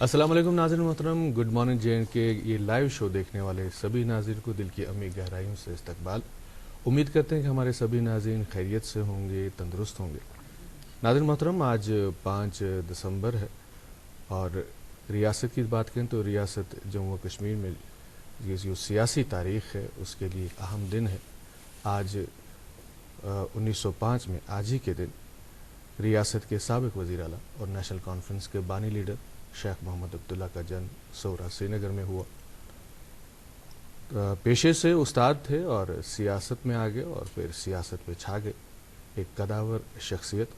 السلام علیکم ناظرین محترم، گڈ مارننگ جے اینڈ کے یہ لائیو شو دیکھنے والے سبھی ناظرین کو دل کی عمیق گہرائیوں سے استقبال۔ امید کرتے ہیں کہ ہمارے سبھی ناظرین خیریت سے ہوں گے، تندرست ہوں گے۔ ناظرین محترم، آج 5 دسمبر ہے اور ریاست کی بات کریں تو ریاست جموں و کشمیر میں یہ جو سیاسی تاریخ ہے اس کے لیے ایک اہم دن ہے۔ آج 1905 میں آج ہی کے دن ریاست کے سابق وزیر اعلیٰ اور نیشنل کانفرنس کے بانی لیڈر شیخ محمد عبداللہ کا جنم سورہ سری نگر میں ہوا۔ پیشے سے استاد تھے اور سیاست میں آگے اور پھر سیاست پہ چھا گئے، ایک قداور شخصیت۔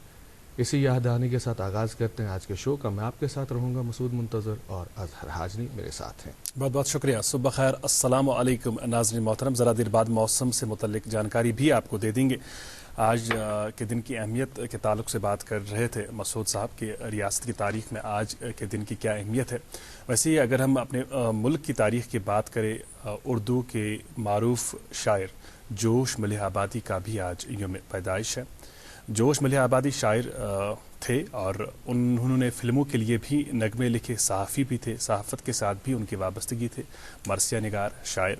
اسی یاد دہانی کے ساتھ آغاز کرتے ہیں آج کے شو کا۔ میں آپ کے ساتھ رہوں گا مسعود منتظر اور اظہر حاجنی میرے ساتھ ہیں۔ بہت بہت شکریہ، صبح خیر، السلام علیکم ناظرین محترم۔ ذرا دیر بعد موسم سے متعلق جانکاری بھی آپ کو دے دیں گے۔ آج کے دن کی اہمیت کے تعلق سے بات کر رہے تھے مسعود صاحب کہ ریاست کی تاریخ میں آج کے دن کی کیا اہمیت ہے۔ ویسے ہی اگر ہم اپنے ملک کی تاریخ کی بات کریں، اردو کے معروف شاعر جوش ملیح آبادی کا بھی آج یوم پیدائش ہے۔ جوش ملیح آبادی شاعر تھے اور انہوں نے فلموں کے لیے بھی نغمے لکھے، صحافی بھی تھے، صحافت کے ساتھ بھی ان کی وابستگی تھے، مرثیہ نگار شاعر۔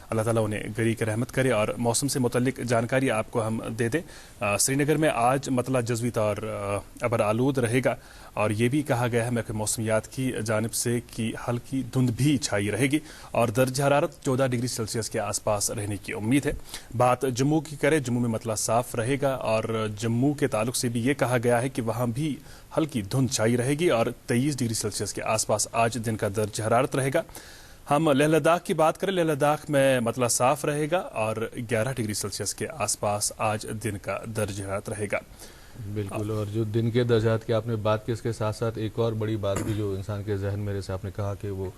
اللہ تعالیٰ انہیں گریق رحمت کرے۔ اور موسم سے متعلق جانکاری آپ کو ہم دے دیں۔ سری نگر میں آج مطلع جزوی طور ابر آلود رہے گا اور یہ بھی کہا گیا ہے محکمہ موسمیات کی جانب سے کہ ہلکی دھند بھی چھائی رہے گی اور درجہ حرارت 14 ڈگری سیلسیس کے آس پاس رہنے کی امید ہے۔ بات جموں کی کرے، جموں میں مطلع صاف رہے گا اور جموں کے تعلق سے بھی یہ کہا گیا ہے کہ وہاں بھی ہلکی دھند چھائی رہے گی اور 23 ڈگری سیلسیس کے آس پاس آج دن کا درجہ حرارت رہے گا۔ ہم لیہ لداخ کی بات کریں، لیہ لداخ میں مطلع صاف رہے گا اور 11 ڈگری سیلسیس کے آس پاس آج دن کا درجہ حرارت رہے گا۔ بالکل، اور جو دن کے درجات کی آپ نے بات کی، اس کے ساتھ ساتھ ایک اور بڑی بات بھی جو انسان کے ذہن میں جیسے آپ نے کہا کہ وہ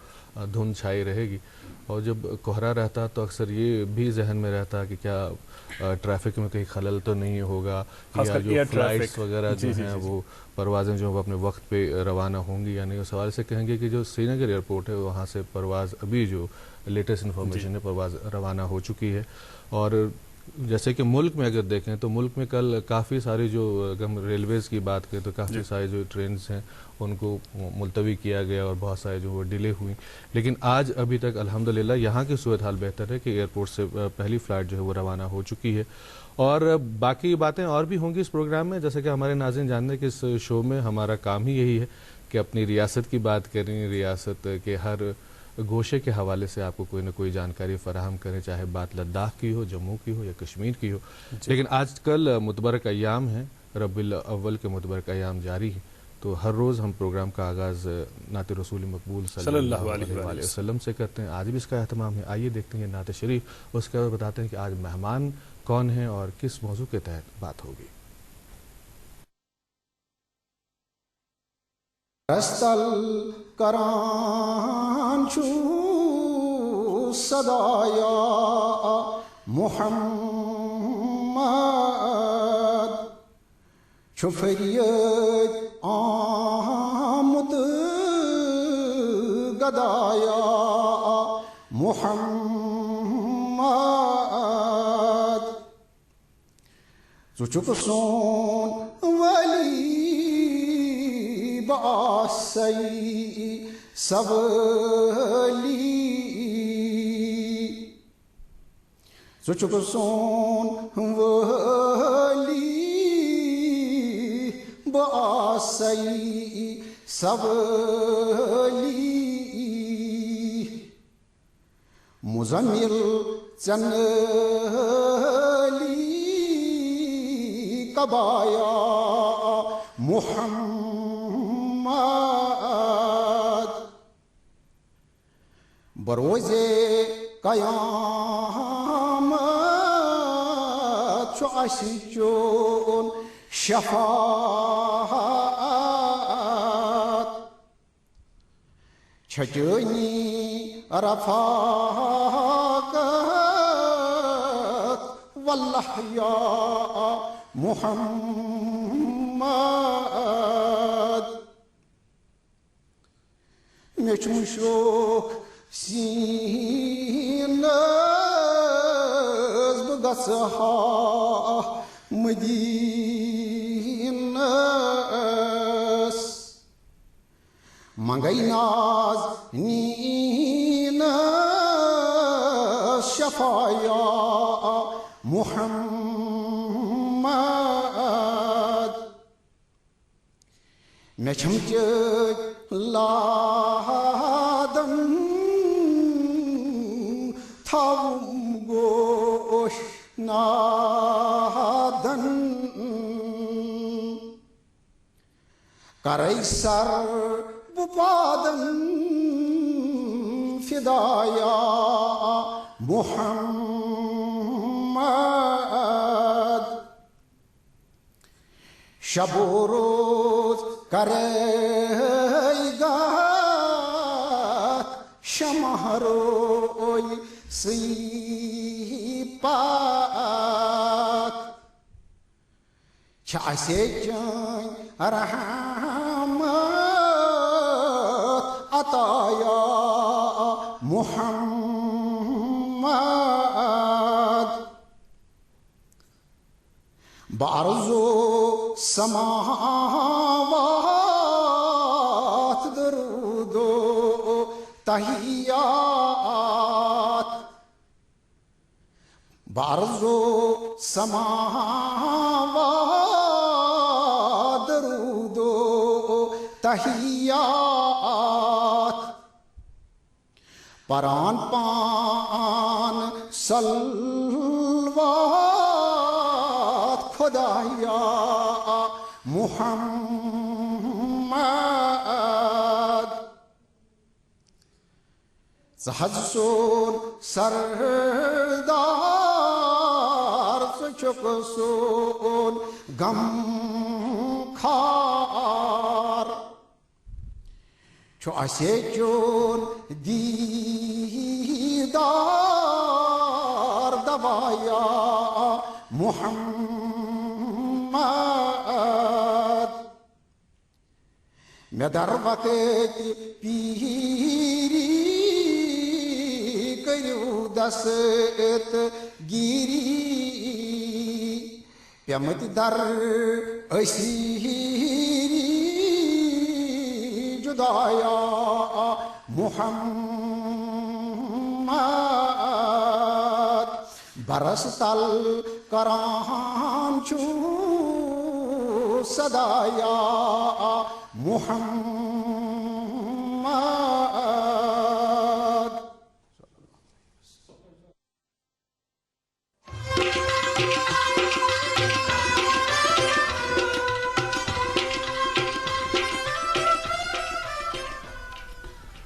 دھند چھائی رہے گی، اور جب کوہرا رہتا تو اکثر یہ بھی ذہن میں رہتا کہ کیا ٹریفک میں کہیں خلل تو نہیں ہوگا، یا جو فلائٹس وغیرہ جو ہیں وہ پروازیں جو اپنے وقت پہ روانہ ہوں گی یا نہیں۔ اس حوالے سے کہیں گے کہ جو سری نگر ایئرپورٹ ہے وہاں سے پرواز ابھی جو لیٹسٹ انفارمیشن ہے پرواز روانہ ہو چکی ہے۔ اور جیسے کہ ملک میں اگر دیکھیں تو ملک میں کل کافی ساری جو اگر ہم ریلویز کی بات کریں تو کافی سارے جو ٹرینز ہیں ان کو ملتوی کیا گیا اور بہت سارے جو وہ ڈیلے ہوئیں، لیکن آج ابھی تک الحمدللہ یہاں کی صورتحال بہتر ہے کہ ایئرپورٹ سے پہلی فلائٹ جو ہے وہ روانہ ہو چکی ہے۔ اور باقی باتیں اور بھی ہوں گی اس پروگرام میں، جیسے کہ ہمارے ناظرین جانتے ہیں کہ اس شو میں ہمارا کام ہی یہی ہے کہ اپنی ریاست کی بات کریں، ریاست کے ہر گوشے کے حوالے سے آپ کو کوئی نہ کوئی جانکاری فراہم کریں، چاہے بات لداخ کی ہو، جموں کی ہو یا کشمیر کی ہو۔ لیکن آج کل متبرک ایام ہیں، ربیع الاول کے متبرک ایام جاری ہیں، تو ہر روز ہم پروگرام کا آغاز نعت رسول مقبول صلی اللہ علیہ وسلم سے کرتے ہیں۔ آج بھی اس کا اہتمام ہے۔ آئیے دیکھتے ہیں نعت شریف، اس کے بعد بتاتے ہیں کہ آج مہمان کون ہیں اور کس موضوع کے تحت بات ہوگی۔ رستل کران چھو صدایا محمد چھو فریاد آمد گدایا محمد چک سون ولی باسی سولی چک سون ولی باسی سولی مزمل چنلی کبایا محمد بروزے قیامت چھو اسی چون شفاعت چھجنی رفاقت واللہ یا محمد مچم شوق سینس بگسہا مدینس منگئی ناز نین شفایا محمد مچھم لادن تھاوم گوش نادن کرئی سر بپادن فدایا محمد شب و روز کرئی گات شمع روی سیپات چھاسے چن رحمت عطایا محمد بارزو سماوات درود و تحیات بارزو سماوات درود و تحیات پران پان صلوات خدایا محمد سہج سون سردار سچک سون غم خار چھو اسے چون دیدار دبایا محمد میں در وقت پیری کریو دست گیری پیمت در اسیری جدایا محمد برس تل کران چو صدایا محمد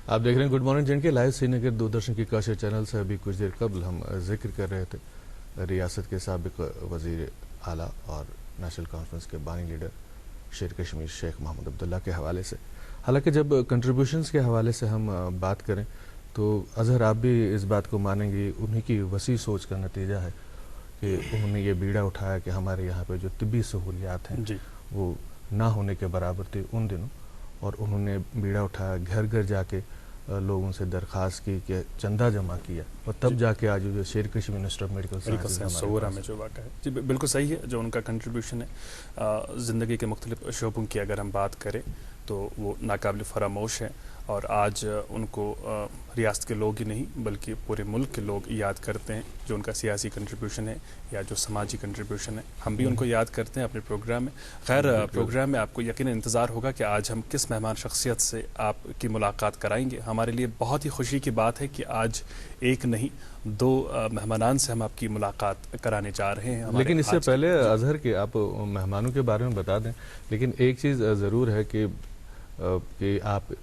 آپ دیکھ رہے ہیں گڈ مارننگ جن کے لائیو سری نگر دوردرشن کی کاشر چینل سے ابھی کچھ دیر قبل ہم ذکر کر رہے تھے ریاست کے سابق وزیر اعلیٰ اور نیشنل کانفرنس کے بانی لیڈر شیر کشمیر شیخ محمد عبداللہ کے حوالے سے. حالانکہ جب کنٹریبیوشنز کے حوالے سے ہم بات کریں تو اظہر آپ بھی اس بات کو مانیں گے انہی کی وسیع سوچ کا نتیجہ ہے کہ انہوں نے یہ بیڑا اٹھایا کہ ہمارے یہاں پہ جو طبی سہولیات ہیں وہ نہ ہونے کے برابر تھے ان دنوں, اور انہوں نے بیڑا اٹھایا, گھر گھر جا کے لوگوں سے درخواست کی کہ چندہ جمع کیا, اور تب جا کے آج جو شیر Kashmir minister of medical sciences Soura میں جو واقع ہے. جی بالکل صحیح ہے, جو ان کا کنٹریبیوشن ہے زندگی کے مختلف شعبوں کی اگر ہم بات کریں تو وہ ناقابل فراموش ہے, اور آج ان کو ریاست کے لوگ ہی نہیں بلکہ پورے ملک کے لوگ یاد کرتے ہیں, جو ان کا سیاسی کنٹریبیوشن ہے یا جو سماجی کنٹریبیوشن ہے. ہم بھی ان کو یاد کرتے ہیں اپنے پروگرام میں. خیر پروگرام میں آپ کو یقیناً انتظار ہوگا کہ آج ہم کس مہمان شخصیت سے آپ کی ملاقات کرائیں گے. ہمارے لیے بہت ہی خوشی کی بات ہے کہ آج ایک نہیں 2 مہمانان سے ہم آپ کی ملاقات کرانے جا رہے ہیں. لیکن اس سے پہلے اظہر کہ آپ مہمانوں کے بارے میں بتا دیں, لیکن ایک چیز ضرور ہے کہ آپ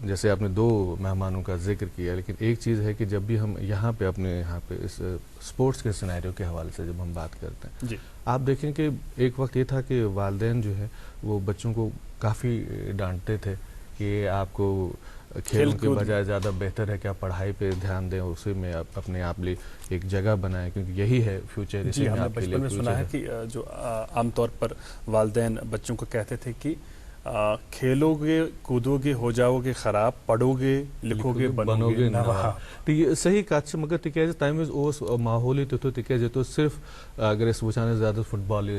جیسے آپ نے 2 مہمانوں کا ذکر کیا, لیکن ایک چیز ہے کہ جب بھی ہم یہاں پہ اپنے یہاں پہ اس سپورٹس کے سینیریو کے حوالے سے جب ہم بات کرتے ہیں جی, آپ دیکھیں کہ ایک وقت یہ تھا کہ والدین جو ہے وہ بچوں کو کافی ڈانٹتے تھے کہ آپ کو کھیلوں کے بجائے زیادہ بہتر ہے کہ آپ پڑھائی پہ دھیان دیں, اسی میں آپ اپنے آپ لیے ایک جگہ بنائیں کیونکہ یہی ہے فیوچر. جی, ہم نے بچپن میں سنا ہے کہ جو عام طور پر والدین بچوں کو کہتے تھے کہ کھیلو گے کودو گے ہو جاؤ گے خراب پڑھو گے لکھو گے بنو گے نواب. تو یہ صحیح کت مگر تکیاز تمہ وز ماحول تیتھ تکیاز یہ صرف اگر اس وچان زیادہ فٹ بال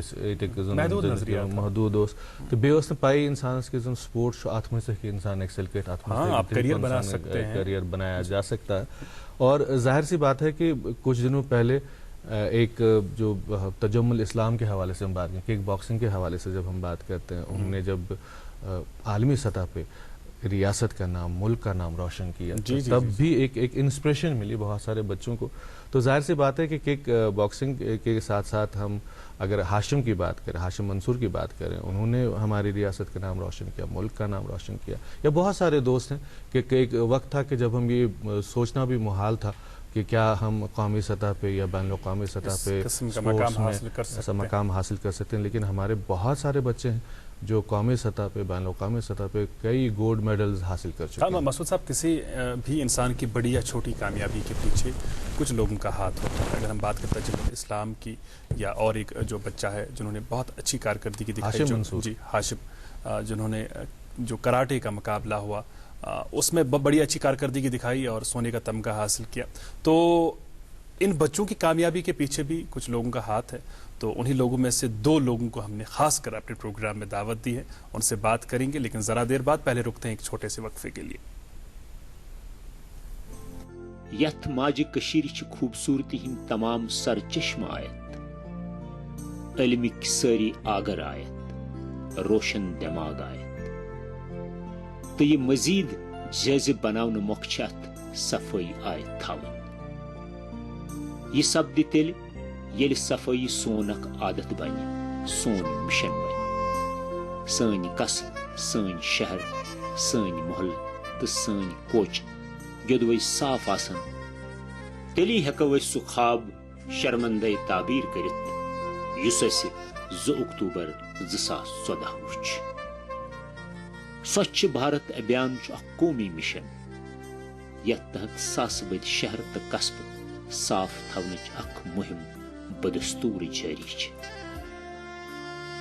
محدود اس تو بیس پائی انسانس کہ زن سپورٹس ات مز انسان ایکسل کر کریئر بنایا جا سکتا ہے. اور ظاہر سی بات ہے کہ کچھ دنوں پہلے ایک جو تجمل اسلام کے حوالے سے ہم بات کریں کک باکسنگ کے حوالے سے جب ہم بات کرتے ہیں انہوں نے جب عالمی سطح پہ ریاست کا نام ملک کا نام روشن کیا تب بھی ایک انسپریشن ملی بہت سارے بچوں کو. تو ظاہر سی بات ہے کہ کک باکسنگ کے ساتھ ساتھ ہم اگر ہاشم کی بات کریں ہاشم منصور کی بات کریں انہوں نے ہماری ریاست کا نام روشن کیا ملک کا نام روشن کیا. یا بہت سارے دوست ہیں کہ ایک وقت تھا کہ جب ہم یہ سوچنا بھی محال تھا کہ کیا ہم قومی سطح پہ یا بین الاقوامی سطح پہ اسپورٹس میں ایسا مقام حاصل کر سکتے ہیں. لیکن ہمارے بہت سارے بچے ہیں جو قومی سطح پہ بین الاقوامی سطح پہ کئی گولڈ میڈلز حاصل کر چکے ہیں. مسعود صاحب کسی بھی انسان کی بڑی یا چھوٹی کامیابی کے پیچھے کچھ لوگوں کا ہاتھ ہوتا ہے. اگر ہم بات کرتے ہیں جمہوریت اسلام کی یا اور ایک جو بچہ ہے جنہوں نے بہت اچھی کارکردگی دکھائی جی ہاشم جنہوں نے جو کراٹے کا مقابلہ ہوا اس میں بڑی اچھی کارکردگی دکھائی اور سونے کا تمغہ حاصل کیا. تو ان بچوں کی کامیابی کے پیچھے بھی کچھ لوگوں کا ہاتھ ہے. تو انہی لوگوں میں سے دو لوگوں کو ہم نے خاص کر اپنے پروگرام میں دعوت دی ہے ان سے بات کریں گے لیکن ذرا دیر بعد پہلے رکتے ہیں ایک چھوٹے سے وقفے کے لیے. یت ماجہ کشیر چھ خوبصورتی ہند تمام سر چشم آیت علمک ساری آگر آیت روشن دماغ آیت تو یہ مزید جذب بناون مقچت صفائی آیت تھاون. یہ سپد تیل یل صفائی سون اخ عادت بنہ سون مشن بنہ سن قصب سن شہر سن محلہ تو سن کوچ یدوے صاف آسن تیلی ہیکو سہ خواب شرمندے تعبیر کرت یس اس 2 اکتوبر 2014 وچ. سوچھ بھارت ابھیان اخ قومی مشن یت تحت ساس بد شہر تو قصبہ صاف تھونچ اخ مہم بدستور جاری چھ.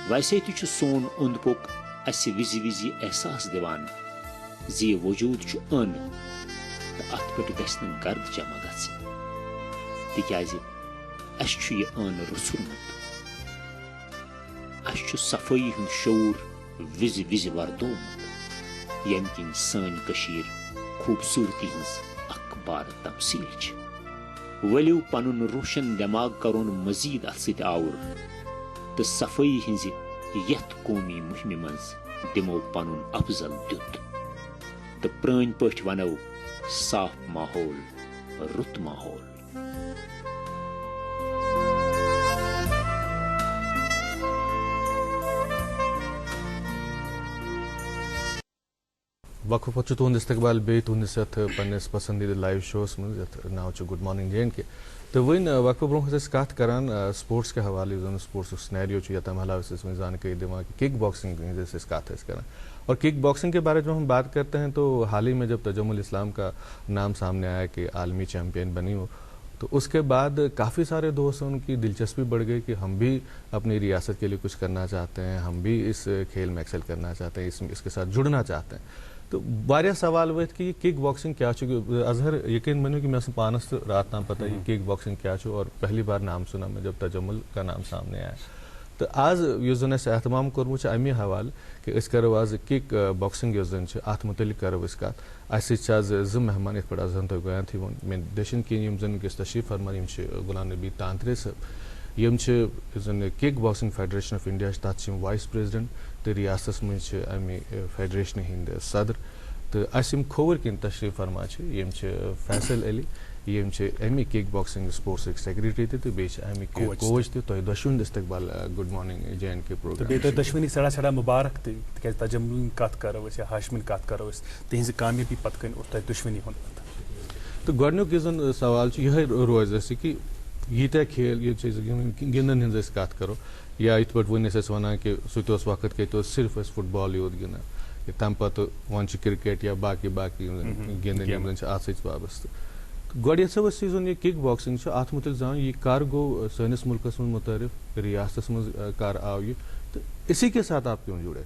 ویسے تہ سون اوند پوک اس وزی وزی احساس دیوان زی وجود چھ ان تو ات پہ گھن گرد جمع گھن تکیاز اس چھ یہ ان رژھرمت اس چھ صفائی ہند شعور وز وز وردومت یم کن سن کشیر خوبصورتی ہز اخ بار تمثیل چھ. ولیو پنن روشن دماغ کرون مزید ات ست آور تو صفائی ہز یت قومی مہم مز دمو پنن افضل دیت تو پران پٹ ونو صاف ماحول رت ماحول. وقفہ پتہ تہد استقبال بیٚیہِ تہندس یتھ پنس پسندیدہ لائیو شوس من یتھ ناو چھ گڈ مارننگ جے اینڈ کے. تو ون وقفہ برونٛہہ ٲسۍ کتھ کران سپورٹس کے حوالے زن سپورٹس سنیریو چھ یا تمہ علاوہ ٲسۍ وۄنۍ زانکٲری دِوان کہ کک باکسنگ ہٕنٛز أسۍ کتھ ٲسۍ کران. اور کک باکسنگ کے بارے میں ہم بات کرتے ہیں تو حال ہی میں جب تجمل اسلام کا نام سامنے آیا کہ عالمی چیمپئن بنی ہو تو اس کے بعد کافی سارے دوست ان کی دلچسپی بڑھ گئی کہ ہم بھی اپنی ریاست کے لیے کچھ کرنا چاہتے ہیں ہم بھی اس کھیل میں ایکسل کرنا چاہتے ہیں اس کے ساتھ جڑنا چاہتے ہیں. تو واریاہ سوال وتھ کہ یہ کک باکسنگ کیا اظہر یقین بنو کہ میں پانس تو رات تام پتہ یہ کک باکسنگ کیا اور پہلی بار نام سنا میں جب تجمل کا نام سامنے آیا. تو آز اس زن اس اہتمام کورمت امی حوالہ کہ اس کرو آز کک باکسنگ اس زن ات متعلق کرو اس کت اس آز ز مہمان ات پہ زن تہ گویان تھی مے دشن کن یم زن ونکس تشریف فرمان یم غلام نبی تانترے صاحب یم زن kick boxing federation of India تک وائس پریزیڈنٹ تو ریاست مجھ امہ فیڈریشن ہند صدر تو اس کھوور کن تشریف فرما یم فیصل علی یم امی کک باکسنگ سپورٹس سیکریٹری تہ بیٚیہِ امک کوچ تہ تہ دشوند استقبال گڈ مارننگ جے اینڈ کے پروگرام تو دشونی سڑا سڑا مبارک تہ تکیاز تجمل کت کرو یا ہاشمن کت کرو تہذ کامیابی پتہ کن اوس تہ دشونی ہند. تو گۄڈنیُک یُس زن سوال یہ روز اس کہ ییٖتیاہ کھیل یہ گندن ہز کت کرو یا یت پٲٹھۍ ون ٲسۍ ونان کہ سُہ تہِ اوس وقت کہ صرف فٹ بال یوت گندان تمہ پتہٕ وۄنۍ چھُ کرکٹ یا باقی گندن یم زن اتھ سۭتۍ وابستہٕ. گۄڈٕ یژھو أسۍ یُس زن یہ کک باکسنگ چھُ اتھ متعلق زانُن یہ کر گوٚو سٲنِس مُلکس منٛز متعارف ریاستس منٛز کر آو یہ تو اسی کے ساتھ آپ کیوں جڑے؟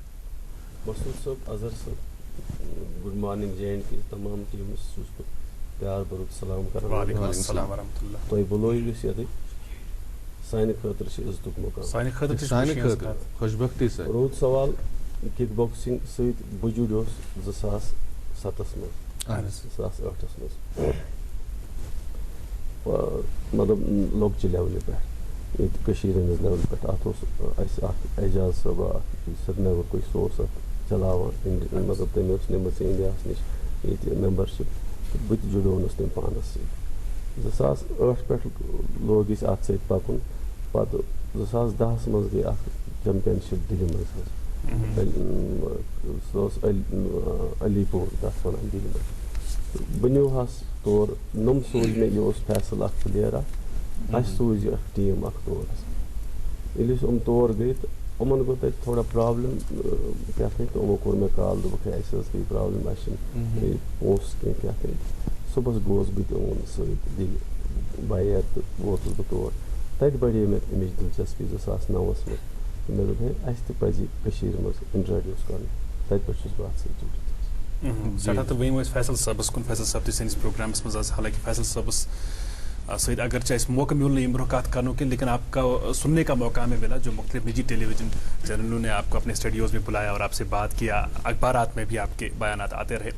مسعود صٲب اظہر صٲب گڈ مارننگ جے اینڈ کے تمام ٹیمس چھُس بہٕ پیار بھرُک سلام کران. وعلیکم السلام ورحمۃ اللہ. تۄہہِ بُلٲیِو أسۍ ییٚتہِ سانہِ خٲطرٕ چھِ عزتُک مقام. سانہِ خٲطرٕ تہِ چھِ سانہِ خوشی ہٕنٛز خٲطرٕ کتھ. خوشبختی سۭتۍ روٗد سوال کِک باکسِنٛگ سۭتۍ بہٕ جُڑیوس 2007 منٛز 2008 منٛز مطلب لۄکچہِ لیولہِ پٮ۪ٹھ ییٚتہِ کٔشیٖرِ ہٕنٛدِس لیولہِ پٮ۪ٹھ. اَتھ اوس اَسہِ اکھ اعجاز صٲبا اکھ سرینگر کُے سُہ اوس اَتھ چلاوان مطلب تٔمۍ اوس نِمٕژ اِنڈیاہَس نِش ییٚتہِ مٮ۪مبرشِپ تہٕ بہٕ تہِ جُڑیونَس تٔمۍ پانَس سۭتۍ. 2008 پٮ۪ٹھ لوگ أسۍ اَتھ سۭتۍ پَکُن. پَتہٕ 2010 منٛز گٔے اکھ چمپینشِپ دِلہِ منٛز حظ. سُہ اوس علی پوٗر تَتھ وَنان دِلہِ منٛز. بہٕ نیوٗہَس تور نۄم سوٗزۍ مےٚ یہِ اوس فیصل اکھ پٕلیر اکھ اَسہِ سوٗزۍ یہِ اکھ ٹیٖم اکھ تور حظ. ییٚلہِ أسۍ یِم تور گٔے تہٕ یِمن گوٚو تَتہِ تھوڑا پرابلِم کیٛاہ تھانۍ تہٕ یِمو کوٚر مےٚ کال دوٚپُکھ ہے اَسہِ حظ گٔے پرابلِم اَسہِ چھِنہٕ پونٛسہٕ کینٛہہ کیٛاہ تھانۍ. صُبحس گوس بہٕ تہِ یِمن سۭتۍ دِلہِ باے اِیر تہٕ ووتُس بہٕ تور. تَتہِ بڑے مےٚ اَمِچ دِلچسپی 2009 منٛز. مےٚ دوٚپ ہے اَسہِ تہِ پَزِ کٔشیٖرِ منٛز اِنٹرٛڈیوٗس کَرُن. تَتہِ پٮ۪ٹھ چھُس بہٕ اَتھ سۭتۍ جُڑِتھ. سٮ۪ٹھاہ تہٕ وۄنۍ أسۍ فیصل صٲبَس کُن. فیصل صٲب تہِ سٲنِس پروگرامَس منٛز آز حالانکہ فیصل صٲبَس سۭتۍ اگرچہ اَسہِ موقع مِیوٗل نہٕ ییٚمہِ برونٛہہ کَتھ کرنُک کینٛہہ لیکن آپ کا سننے کا موقع ہمیں ملا جو مختلف نجی ٹیلی ویژن چینلوں نے آپ کو اپنے اسٹوڈیوز میں بلایا اور آپ سے بات کیا. اخبارات میں بھی آپ کے بیانات آتے رہے.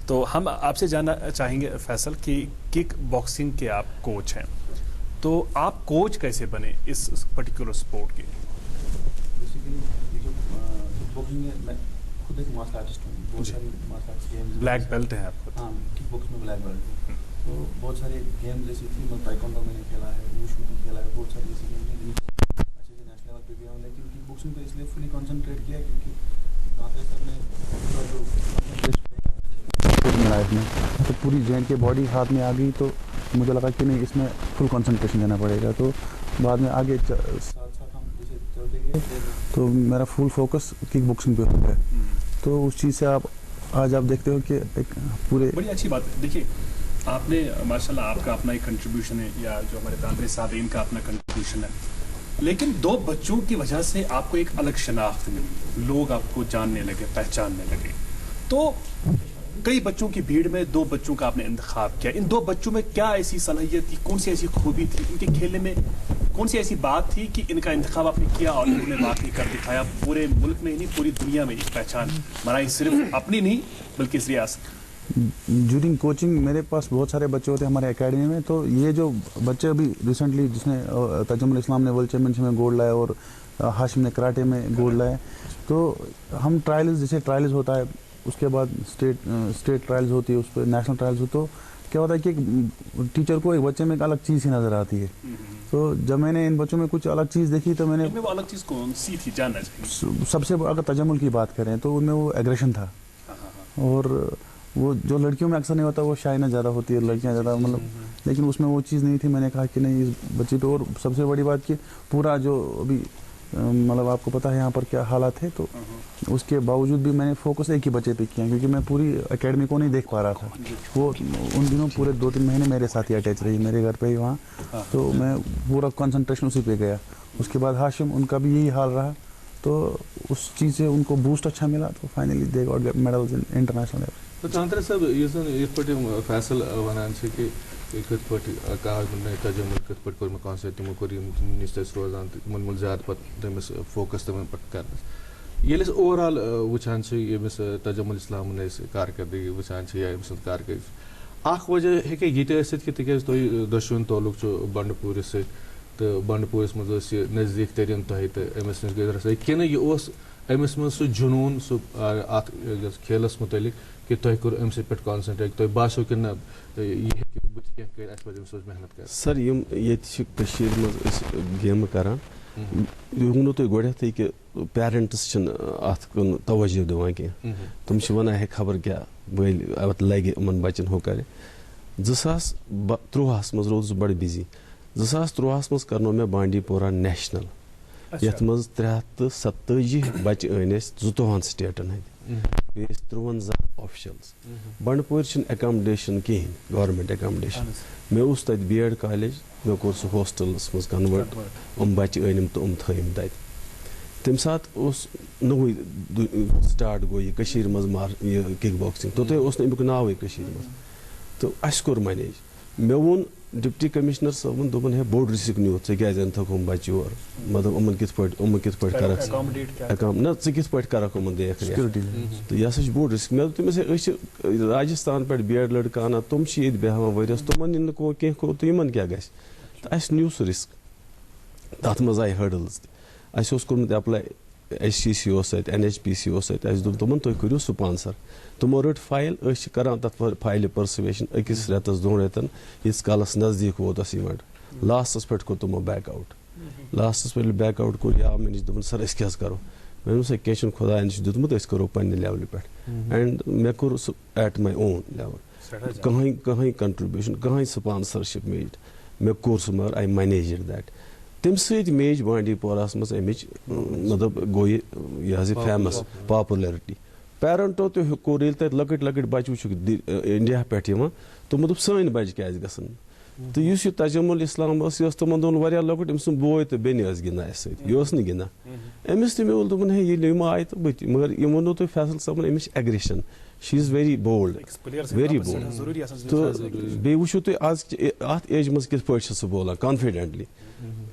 تو ہم آپ سے جاننا چاہیں گے فیصل کہ کک باکسنگ کے آپ کوچ ہیں تو آپ کوچ کیسے بنے اس پرٹیکولر اسپورٹ کے؟ بیسیکلی یہ جو باکسنگ ہے میں خود ایک مارشل آرٹسٹ ہوں. بہت ساری martial arts games black belt ہیں آپ کو؟ ہاں کک باکس میں بلیک بیلٹ ہوں. تو بہت سارے گیمز جیسے تھی میں تائیکوانڈو میں نے کھیلا ہے, ووشو بھی کھیلا ہے, بہت سارے ایسے گیمز ہیں اچھے سے نیشنل لیول پہ گیا ہوں. لیکن کک باکسنگ پہ اس لیے فلی کنسنٹریٹ کیا کیونکہ کانتے سر نے پورا جو لائف میں تو پوری جوائنٹ کی باڈی ہاتھ میں آ گئی تو مجھے لگا کہ نہیں اس میں فل کنسنٹریشن دینا پڑے گا. تو بعد میں آگے ساتھ ساتھ ہم جیسے چلتے گئے تو میرا فل فوکس کک باکسنگ پہ ہو گیا. تو اس چیز سے آپ آج آپ دیکھتے ہو کہ ایک پورے بڑی اچھی بات ہے. دیکھیے آپ نے ماشاء اللہ آپ کا اپنا ایک کنٹریبیوشن ہے یا جو ہمارے طالب صاحب ان کا اپنا کنٹریبیوشن ہے, لیکن دو بچوں کی وجہ سے آپ کو ایک الگ شناخت ملی, لوگ آپ کو جاننے لگے, پہچاننے لگے. تو کئی بچوں کی بھیڑ میں دو بچوں کا آپ نے انتخاب کیا. ان دو بچوں میں کیا ایسی صلاحیت تھی, کون سی ایسی خوبی تھی, ان کے کھیلنے میں کون سی ایسی بات تھی کہ ان کا انتخاب آپ نے کیا اور انہوں نے واقعی کر دکھایا, پورے ملک میں نہیں پوری دنیا میں ایک پہچان بنائی, صرف اپنی نہیں بلکہ اس ریاست. ڈیورنگ کوچنگ میرے پاس بہت سارے بچے ہوتے ہیں ہمارے اکیڈمی میں. تو یہ جو بچے ابھی ریسنٹلی جس نے تجمل اسلام نے ورلڈ چیمپئن شپ میں گولڈ لایا اور ہاشم نے کراٹے میں گولڈ لایا, تو ہم ٹرائلز جیسے ٹرائلز ہوتا ہے اس کے بعد اسٹیٹ ٹرائلز ہوتی ہے, اس پہ نیشنل ٹرائلز ہوتی, تو کیا ہوتا ہے کہ ایک ٹیچر کو ایک بچے میں ایک الگ چیز ہی نظر آتی ہے. تو جب میں نے ان بچوں میں کچھ الگ چیز دیکھی تو میں نے وہ الگ چیز کون سی تھی جاننا چاہیے. سب سے اگر تجمل کی بات کریں تو ان میں وہ ایگریشن تھا, اور وہ جو لڑکیوں میں اکثر نہیں ہوتا وہ شائنس زیادہ ہوتی ہے, لڑکیاں زیادہ مطلب, لیکن اس میں وہ چیز نہیں تھی. میں نے کہا کہ نہیں اس بچی پہ, اور سب سے بڑی بات کہ پورا جو ابھی مطلب آپ کو پتہ ہے یہاں پر کیا حالات ہے, تو اس کے باوجود بھی میں نے فوکس ایک ہی بچے پہ کیا کیونکہ میں پوری اکیڈمی کو نہیں دیکھ پا رہا تھا. وہ ان دنوں پورے 2-3 مہینے میرے ساتھ ہی اٹیچ رہی, میرے گھر پہ ہی وہاں, تو میں پورا کنسنٹریشن اسی پہ گیا. اس کے بعد ہاشم ان کا بھی یہی حال رہا, تو اس چیز سے ان کو بوسٹ اچھا ملا, تو finally they got medals in international level. تو چانترے صاحب یہ پہ فیصل ونان کہ کت پہ کہا تجمل کت پہ کور کانسر تمو کور نش تس روزان تمن زیادہ پتہ تمس فوکس تمن پہ کرنس. یل اوور آل وچان یمس تجمل اسلام کارکردگی وچان یا ام سند کارکردگی اخ وجہ ہیکے یہ ثت کہ تکیاز تھی دشوین تعلق بنڈ پورس ست تو بنڈ پورس مز نزدیک ترین تہ تو امس نش گئی رسائی کن یہ امس من سہ جنون سہ ات کھیلس متعلق کہ تہ کور ام پہ کانسنٹریٹ, تہ باسو کہ نا یہ بت کیا کر اس پہ محنت کر. سر یم یہ مز گیم کران وونو تھی گۄڈنیٚتھٕے کہ پیرنٹس ات کن توجہ دِوان کینٛہہ, تم ونان ہے خبر کیا بل لگہِ یِمن بچن ہُہ کرِ. 2013 مز روٗدُس بڑٕ بِزی. 2013 مز کرنو مےٚ بانڈی پورہ نیشنل, یتھ مز 347 بچہ أنۍ اَسہِ 22 سٹیٹن ہٕنٛدۍ, بیٚیہِ ٲسۍ 53 آفشلز. بنڈپور چھنہٕ ایکامڈیشن کہیٖنۍ, گورمنٹ ایکامڈیشن. مےٚ اوس تتہِ بی ایڈ کالیج, مےٚ کوٚر سُہ ہوسٹلس مز کنورٹ, یِم بچہ أنِم تہٕ یِم تھٲیِم تتہِ. تمہِ ساتہٕ اوس نوٚوُے سٹاٹ گوٚو یہِ کٔشیٖرِ منٛز یہِ کِک باکسِنٛگ توٚتام اوس نہٕ اَمیُک ناوٕے کٔشیٖرِ منٛز تہٕ اَسہِ کوٚر مَنیج مےٚ ووٚن ڈِپٹی کٔمِشنَر صٲبَن دوٚپُن ہے بوٚڑ رِسِک نیوٗتھ ژےٚ کیٛازِ أنۍتھَکھ یِم بَچہٕ یور مطلب یِمَن کِتھ پٲٹھۍ کَرَکھ نہ ژٕ کِتھ پٲٹھۍ کَرَکھ یِمَن دیکھ ریکھ تہٕ یہِ ہسا چھُ بوٚڑ رِسک مےٚ دوٚپ تٔمِس ہے أسۍ چھِ راجِستان پٮ۪ٹھ بیڈ لٔڑکہٕ اَنان تِم چھِ ییٚتہِ بیٚہوان ؤرِیَس تِمَن یِنہٕ نہٕ کینٛہہ کوٚر تہٕ یِمَن کیٛاہ گژھِ تہٕ اَسہِ نیوٗ سُہ رِسک تَتھ منٛز آیہِ ۂڈٕلٕز تہِ اَسہِ اوس کوٚرمُت ایپلاے HCC اوس اَتہِ NHPC اوس اَتہِ اَسہِ دوٚپ تِمَن تُہۍ کٔرِو سُپانسَر تِمو رٔٹ فایِل أسۍ چھِ کَران تَتھ فایلہِ پٔرسُویشَن أکِس رٮ۪تَس 2 رٮ۪تَن ییٖتِس کالَس نزدیٖک ووت اَسہِ اِوٮ۪نٛٹ لاسٹَس پٮ۪ٹھ کوٚر تِمو بیک آوُٹ لاسٹَس پٮ۪ٹھ بیک آوُٹ کوٚر یا مےٚ نِش دوٚپُن سَر أسۍ کیٛاہ حظ کَرو مےٚ دوٚپ سا کینٛہہ چھُنہٕ خۄدایَن چھُ دیُتمُت أسۍ کَرو پنٛنہِ لٮ۪ولہِ پٮ۪ٹھ اینڈ مےٚ کوٚر سُہ ایٹ ماے اون لٮ۪وَل کٕہٕنۍ کَنٹرٛبیوٗشَن کٕہٕنۍ سپانسَرشِپ میج مےٚ کوٚر سُہ مگر آی مَنیجِڈ دیٹ تَمہِ سۭتۍ میج بانڈی پوراہَس منٛز اَمِچ مطلب گوٚو یہِ حظ یہِ فیمَس پاپُلَرٹی پیرَنٹو تہِ کوٚر ییٚلہِ تَتہِ لۄکٕٹۍ لۄکٕٹۍ بَچہٕ وٕچھُکھ اِنڈیا پٮ۪ٹھ یِوان تِمو دوٚپ سٲنۍ بَچہٕ کیٛازِ گژھن تہٕ یُس یہِ تجمُل اِسلام ٲس یہِ ٲس تِمَن دۄہَن واریاہ لۄکُٹ أمۍ سُنٛد بوے تہٕ بیٚنہِ ٲس گِنٛدان اَسہِ سۭتۍ یہِ اوس نہٕ گِنٛدان أمِس تہِ مےٚ ووٚن دوٚپُن ہے ییٚلہِ یِم آیہِ تہٕ بہٕ تہِ مگر یِم ووٚنو تۄہہِ فیصل صٲبَن أمِس چھِ aggression she is very bold very bold تہٕ بیٚیہِ وٕچھِو تُہۍ آز اَتھ ایجہِ منٛز کِتھ پٲٹھۍ چھِ سُہ بولان کانفِڈٮ۪نٹلی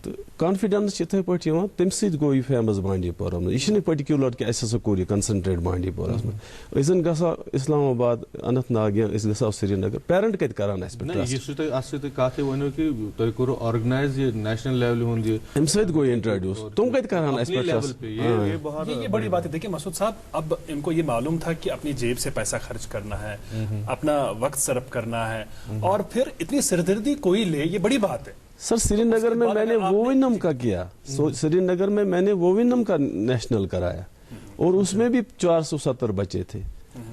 تہٕ کانفِڈٮ۪نٕس چھِ یِتھَے پٲٹھۍ یِوان تَمہِ سۭتۍ گوٚو یہِ فیمَس بانڈی پورہ منٛز یہِ چھِنہٕ پٔٹِکیوٗلَر کہِ اَسہِ ہسا کوٚر یہِ کَنسَنٹرٛیٹ بانڈی پوراہَس منٛز أسۍ زَن گژھو اِسلام آباد اننت ناگ یا أسۍ گژھو سرینگر پیرَنٹ کَتہِ کَران اَسہِ پٮ۪ٹھ اَتھ سۭتۍ کَتھٕے ؤنِو کہِ تۄہہِ کوٚروٕ آرگنایز یہِ نیشنل لیولہِ ہُنٛد یہِ اَمہِ سۭتۍ گوٚو اِنٹرٛڈیوٗس تِم کَتہِ کَران اَسہِ پٮ۪ٹھ یہ بڑی بات ہے دیکھیے مسعود صاحب اب ان کو یہ معلوم تھا کہ اپنی جیب سے پیسہ خرچ کرنا ہے اپنا وقت صرف کرنا ہے اور پھر اتنی سردردی کوئی لے یہ بڑی بات ہے سر سری نگر میں میں نے ووینم کا کیا سری نگر میں میں نے ووینم کا نیشنل کرایا اور اس میں بھی 470 بچے تھے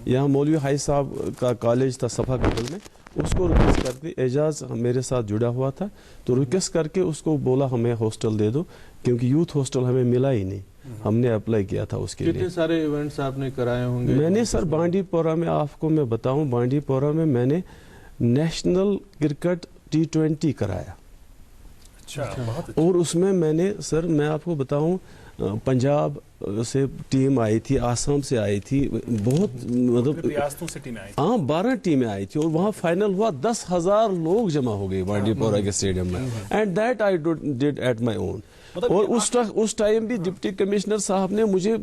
یہاں مولوی ہائی صاحب کا کالج تھا صفا کدل میں اس کو ریکویسٹ کر کے اعجاز میرے ساتھ جڑا ہوا تھا تو ریکویسٹ کر کے اس کو بولا ہمیں ہاسٹل دے دو کیونکہ یوتھ ہاسٹل ہمیں ملا ہی نہیں ہم نے اپلائی کیا تھا اس کے لیے کتنے سارے ایونٹس آپ نے کرائے ہوں گے میں نے سر بانڈی پورہ میں آپ کو میں بتاؤں بانڈی پورہ میں نے نیشنل کرکٹ T20 کرایا اور اس میں نے سر میں آپ کو بتاؤں پنجاب سے ٹیم آئی تھی آسام سے آئی تھی بہت مطلب ریاستوں سے ٹیمیں آئی تھی ہاں 12 ٹیمیں آئی تھی اور وہاں فائنل ہوا 10,000 لوگ جمع ہو گئے بانڈی پورہ کے اسٹیڈیم میں and that I did at my own اور اس ٹائم بھی ڈپٹی کمشنر صاحب نے مجھے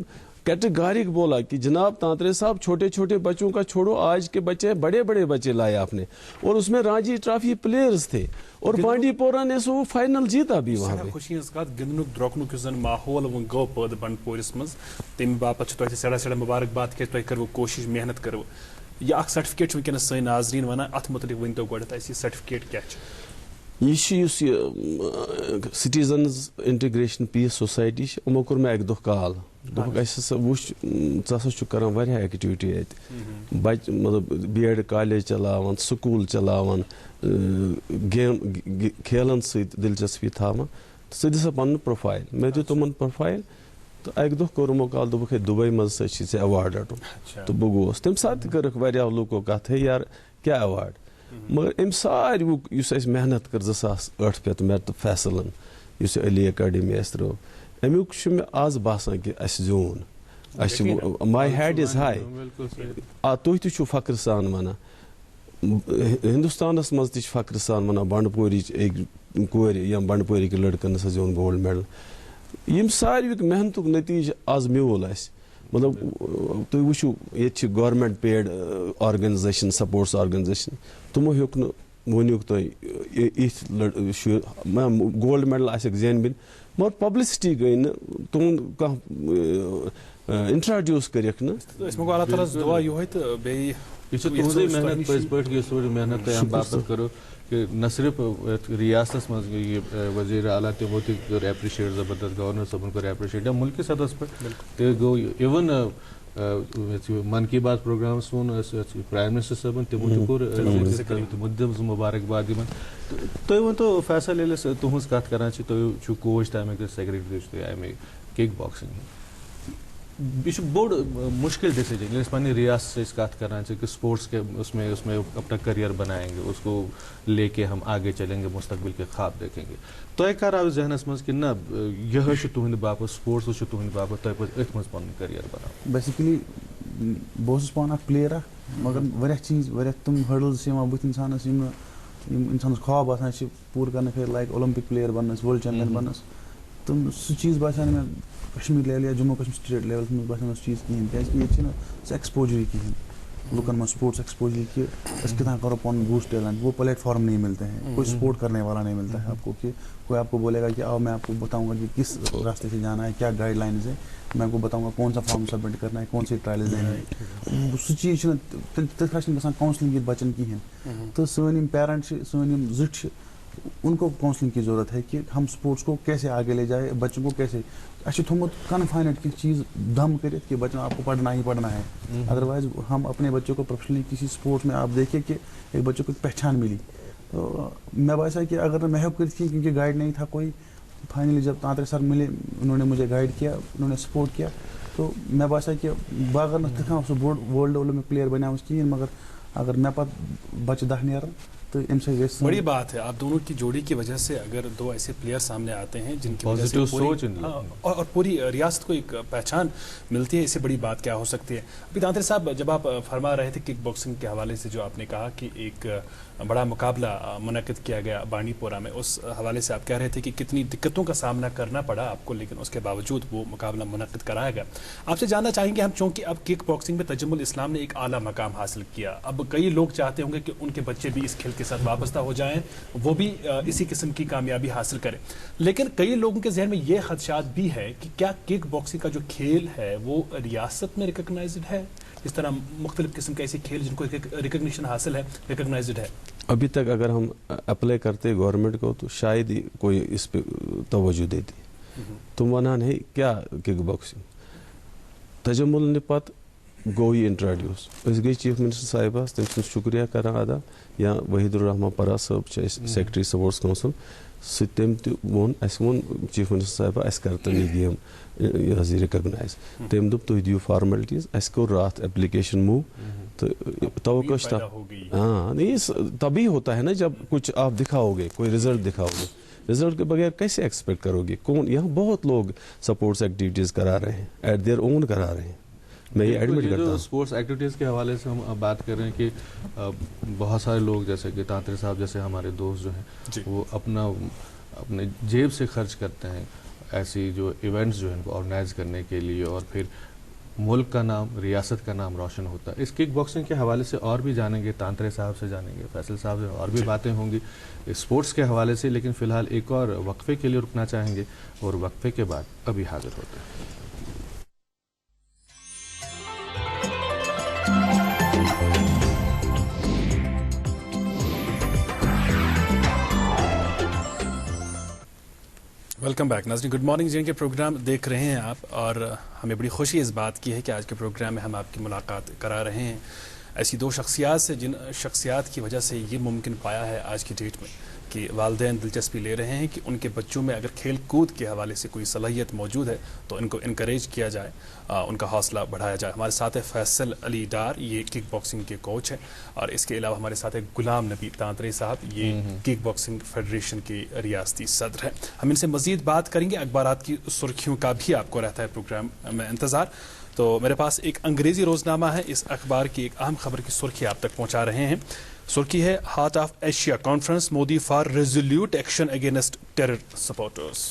کیٹیگارک بولا کہ جناب تانترے صاحب چھوٹے چھوٹے بچوں کا چھوڑو آج کے بچے بڑے بڑے بچے لائے آپ نے اور اس میں رانجی ٹرافی پلیئرز تھے اور بانڈی پورہ نے سو فائنل جیتا بھی وہاں پہ خوشی ہز کت گندنک درۄکنُک یُس زن ماحول ون گوٚو پٲدٕ بنڈپورِس منٛز تمہِ باپتھ چھِ تۄہہِ سٮ۪ٹھاہ سٮ۪ٹھاہ مُبارکباد کیٛازِ تۄہہِ کٔروٕ کوٗشِش محنت کٔروٕ یہِ اکھ سرٹِفکیٹ چھُ وٕنکیٚنس سٲنۍ ناظریٖن ونان اتھ مُتعلق ؤنۍتو گۄڈنٮ۪تھ اَسہِ یہِ سرٹِفکیٹ کیٛاہ چھُ یہ یُس یہِ سٹیٖزنز انٹگریشن پیٖس سوسایٹی چھِ یِمو کوٚر مےٚ اَکہِ دۄہ کال دوٚپُکھ اَسہِ ہسا وٕچھ ژٕ ہسا چھُکھ کران واریاہ ایکٹیویٹی اَتہِ بچہِ مطلب بی ایڈ کالیج چلاوان سکوٗل چلاوان گیم کھیلن سۭتۍ دلچسپی تھاوان ژٕ دِ سا پنُن پروفایل مےٚ دیُت تِمن پروفایل تہٕ اَکہِ دۄہ کوٚر یِمو کال دوٚپُکھ ہے دُبے منٛز ہسا چھِ ژےٚ ایواڈ رٹُن تہٕ بہٕ گوس تمہِ ساتہٕ تہِ کٔرٕکھ واریاہ لُکو کتھ ہے یار کیٛاہ ایواڈ مگر أمۍ ساروٕیُک یُس اَسہِ محنت کٔر 2008 پٮ۪ٹھ مےٚ تہٕ فیصلن یُس علی اکیڈمی اَسہِ ترٲو امیُک چھُ مےٚ آز باسان کہِ اَسہِ زیوٗن اَسہِ چھِ ماے ہیڈ از ہاے تُہۍ تہِ چھِو فخر سان وَنان ہندوستانس منٛز تہِ چھِ فخر سان وَنان بنڈپورِچ أکۍ کورِ یا بنڈپورِکۍ لڑکن ہسا زیوٗن گولڈ میڈل ییٚمہِ ساروٕیُک محنتُک نٔتیٖجہٕ آز میوٗل اَسہِ مطلب تُہۍ وٕچھِو ییٚتہِ چھِ government paid organisation sports organisation تِمو ہیوٚک نہٕ ؤنیُک تُہۍ یِتھۍ شُرۍ گولڈ میڈل آسٮ۪کھ زینمٕتۍ مگر پبلسٹی گٔے نہٕ تُہُنٛد کانٛہہ انٹرڈیوٗس کٔرِکھ نہٕ أسۍ مگو اللہ تعالیٰ دُعا یِہوٚے تہٕ بیٚیہِ یہ تُہنٛزٕے محنت پٔزۍ پٲٹھۍ یہِ سورُے محنت تۄہہِ اَمہِ باپتھ کٔرٕو کہ نہ صرف ریاستس منٛز یہِ وزیر اعلیٰ تِمو تہِ کٔر ایپرِشیٹ زبردست گورنر صٲبن کوٚر ایپرِشیٹ یا مُلکہٕ سطحس پٮ۪ٹھ تہِ گوٚو اِوٕن من کی بات پروگرامس ووٚن اَسہِ پرایم منسٹر صٲبن تِمو تہِ کوٚر تِمو تہِ دِژ مُبارکباد یِمن تُہۍ ؤنۍتو فیصل ییٚلہِ أسۍ تُہنٛز کتھ کران چھِ تُہۍ چھِو کوچ تہِ امِکۍ سیکرٹری چھِو تُہۍ امہِ کِک باکسِنٛگ یہ بوڑ مشکل ڈیسیجن پنہ ریاست سے کت کران کہ سپورٹس کے اس میں اپنا کریئر بنائیں گے، اس کو لے کے ہم آگے چلیں گے، مستقبل کے خواب دیکھیں گے. تہ کر آو ذہنس مز کہ نہ یہ تہند باپت سپورٹس باپت تہ پہ ات مز پن کریئر بناؤ؟ بیسکلی بہت پان اخ پلیئر مگر واریاہ چیز واریاہ تم ہرڈلز بت انسانس انسانس خواب آسان پور کرنے خاطر لائک اولمپک پلیئر بننس، ورلڈ چیمپئن بننس. تم سہ چیز باسیو میں کشمیر لیول یا جموں کشمیر سٹیٹ لیول میں باسیو سہ چیز کہین کیازکہ یہ سہ ایکسپوجر کہین لکن میں سپورٹس ایکسپوجر کہ کتنا کرو پن بوسٹ ٹیلنٹ. وہ پلیٹ فارم نہیں ملتے ہیں، کوئی سپورٹ کرنے والا نہیں ملتا ہے آپ کو کہ کوئی آپ کو بولے گا کہ آؤ میں آپ کو بتاؤں گا کہ کس راستے سے جانا ہے، کیا گائیڈ لائنز ہیں، میں آپ کو بتاؤں گا کون سا فارم سبمٹ کرنا ہے، کون سی ٹرائلز دینا ہے. سہ چیز تک گژھان کاؤنسلنگ بچن کہین. تو سن پیرنٹ سن زٹ ان کو کاؤنسلنگ کی ضرورت ہے کہ ہم سپورٹس کو کیسے آگے لے جائے، بچوں کو کیسے اچھا تھومت کنفائنڈ کی چیز دم کرت کہ بچوں آپ کو پڑھنا ہی پڑھنا ہے. ادروائز ہم اپنے بچوں کو پروفیشنلی کسی سپورٹس میں آپ دیکھیں کہ ایک بچوں کو پہچان ملی. تو میں باسا کہ اگر میں ہیلپ کرتی تھی کیونکہ گائیڈ نہیں تھا کوئی، فائنلی جب تانترے سر ملے انہوں نے مجھے گائیڈ کیا، انہوں نے سپورٹ کیا. تو میں باسا کہ بہ اگر نہ سہ ورلڈ اولمپک پلیئر بنیا کہین مگر اگر میں پتہ بچہ دہ نیرن تو بڑی بات ہے. آپ دونوں کی جوڑی کی وجہ سے اگر دو ایسے پلیئر سامنے آتے ہیں جن کی وجہ سے اور پوری ریاست کو ایک پہچان ملتی ہے، اس سے بڑی بات کیا ہو سکتی ہے. ابھی تانترے صاحب جب آپ فرما رہے تھے کک باکسنگ کے حوالے سے، جو آپ نے کہا کہ ایک بڑا مقابلہ منعقد کیا گیا بانڈی پورہ میں، اس حوالے سے آپ کہہ رہے تھے کہ کتنی دقتوں کا سامنا کرنا پڑا آپ کو، لیکن اس کے باوجود وہ مقابلہ منعقد کرایا گیا. آپ سے جاننا چاہیں گے ہم، چونکہ اب کک باکسنگ میں تجمل اسلام نے ایک اعلیٰ مقام حاصل کیا، اب کئی لوگ چاہتے ہوں گے کہ ان کے بچے بھی اس کھیل کے ساتھ وابستہ ہو جائیں، وہ بھی اسی قسم کی کامیابی حاصل کریں. لیکن کئی لوگوں کے ذہن میں یہ خدشات بھی ہے کہ کیا کک باکسنگ کا جو کھیل ہے وہ ریاست میں ریکگنائزڈ ہے؟ اس طرح مختلف قسم کے ایسے کھیل جن کو ریکگنیشن حاصل ہے، ریکگنائزڈ ہے. ابھی تک اگر ہم اپلائی کرتے گورنمنٹ کو تو شاید ہی کوئی اس پہ توجہ دیتی. تم ونان ہے کیا کک باکسنگ تجمل نے پت گو یہ انٹروڈیوس. اس گئی چیف منسٹر صاحبہ تم سن شکریہ کران ادا، یا وحید الرحمان پرا صاحب سیکرٹری سپورٹس کونسل سہ تم تہ اس ون چیف منسٹر صاحبہ اس کرتن یہ گیم یہ ریکگنائز. تم دپ تھی دیو فارمیلٹیز، اس کو رات اپلیکیشن موو. تو توقع ہاں نہیں تبھی ہوتا ہے نا جب کچھ آپ دکھاؤ گے، کوئی رزلٹ دکھاؤ گے. رزلٹ کے بغیر کیسے ایکسپیکٹ کرو گے؟ کون یہاں بہت لوگ سپورٹس ایکٹیویٹیز کرا رہے ہیں، ایٹ دیئر اون کرا رہے ہیں. میں یہ ایڈمٹ کرتا ہوں. اسپورٹس ایکٹیویٹیز کے حوالے سے ہم بات کر رہے ہیں کہ بہت سارے لوگ جیسے کہ تانترے صاحب جیسے ہمارے دوست جو ہیں وہ اپنے جیب سے خرچ کرتے ہیں ایسی جو ایونٹس جو ہیں ان کو آرگنائز کرنے کے لیے، اور پھر ملک کا نام، ریاست کا نام روشن ہوتا ہے. اس کک باکسنگ کے حوالے سے اور بھی جانیں گے، تانترے صاحب سے جانیں گے، فیصل صاحب سے اور بھی باتیں ہوں گی اسپورٹس کے حوالے سے. لیکن فی الحال ایک اور وقفے کے لیے رکنا چاہیں گے، اور وقفے کے بعد ابھی حاضر ہوتے ہیں. ویلکم بیک ناظرین، گڈ مارننگ جن کے پروگرام دیکھ رہے ہیں آپ، اور ہمیں بڑی خوشی اس بات کی ہے کہ آج کے پروگرام میں ہم آپ کی ملاقات کرا رہے ہیں ایسی دو شخصیات سے جن شخصیات کی وجہ سے یہ ممکن پایا ہے آج کی ڈیٹ میں کہ والدین دلچسپی لے رہے ہیں کہ ان کے بچوں میں اگر کھیل کود کے حوالے سے کوئی صلاحیت موجود ہے تو ان کو انکریج کیا جائے، ان کا حوصلہ بڑھایا جائے. ہمارے ساتھ ہے فیصل علی ڈار، یہ کک باکسنگ کے کوچ ہیں، اور اس کے علاوہ ہمارے ساتھ ہے غلام نبی تانترے صاحب، یہ کک باکسنگ فیڈریشن کے ریاستی صدر ہیں. ہم ان سے مزید بات کریں گے. اخبارات کی سرخیوں کا بھی آپ کو رہتا ہے پروگرام میں انتظار. تو میرے پاس ایک انگریزی روزنامہ ہے، اس اخبار کی ایک اہم خبر کی سرخی آپ تک پہنچا رہے ہیں. سرخی ہے heart of Asia conference, Modi for resolute action against terror supporters.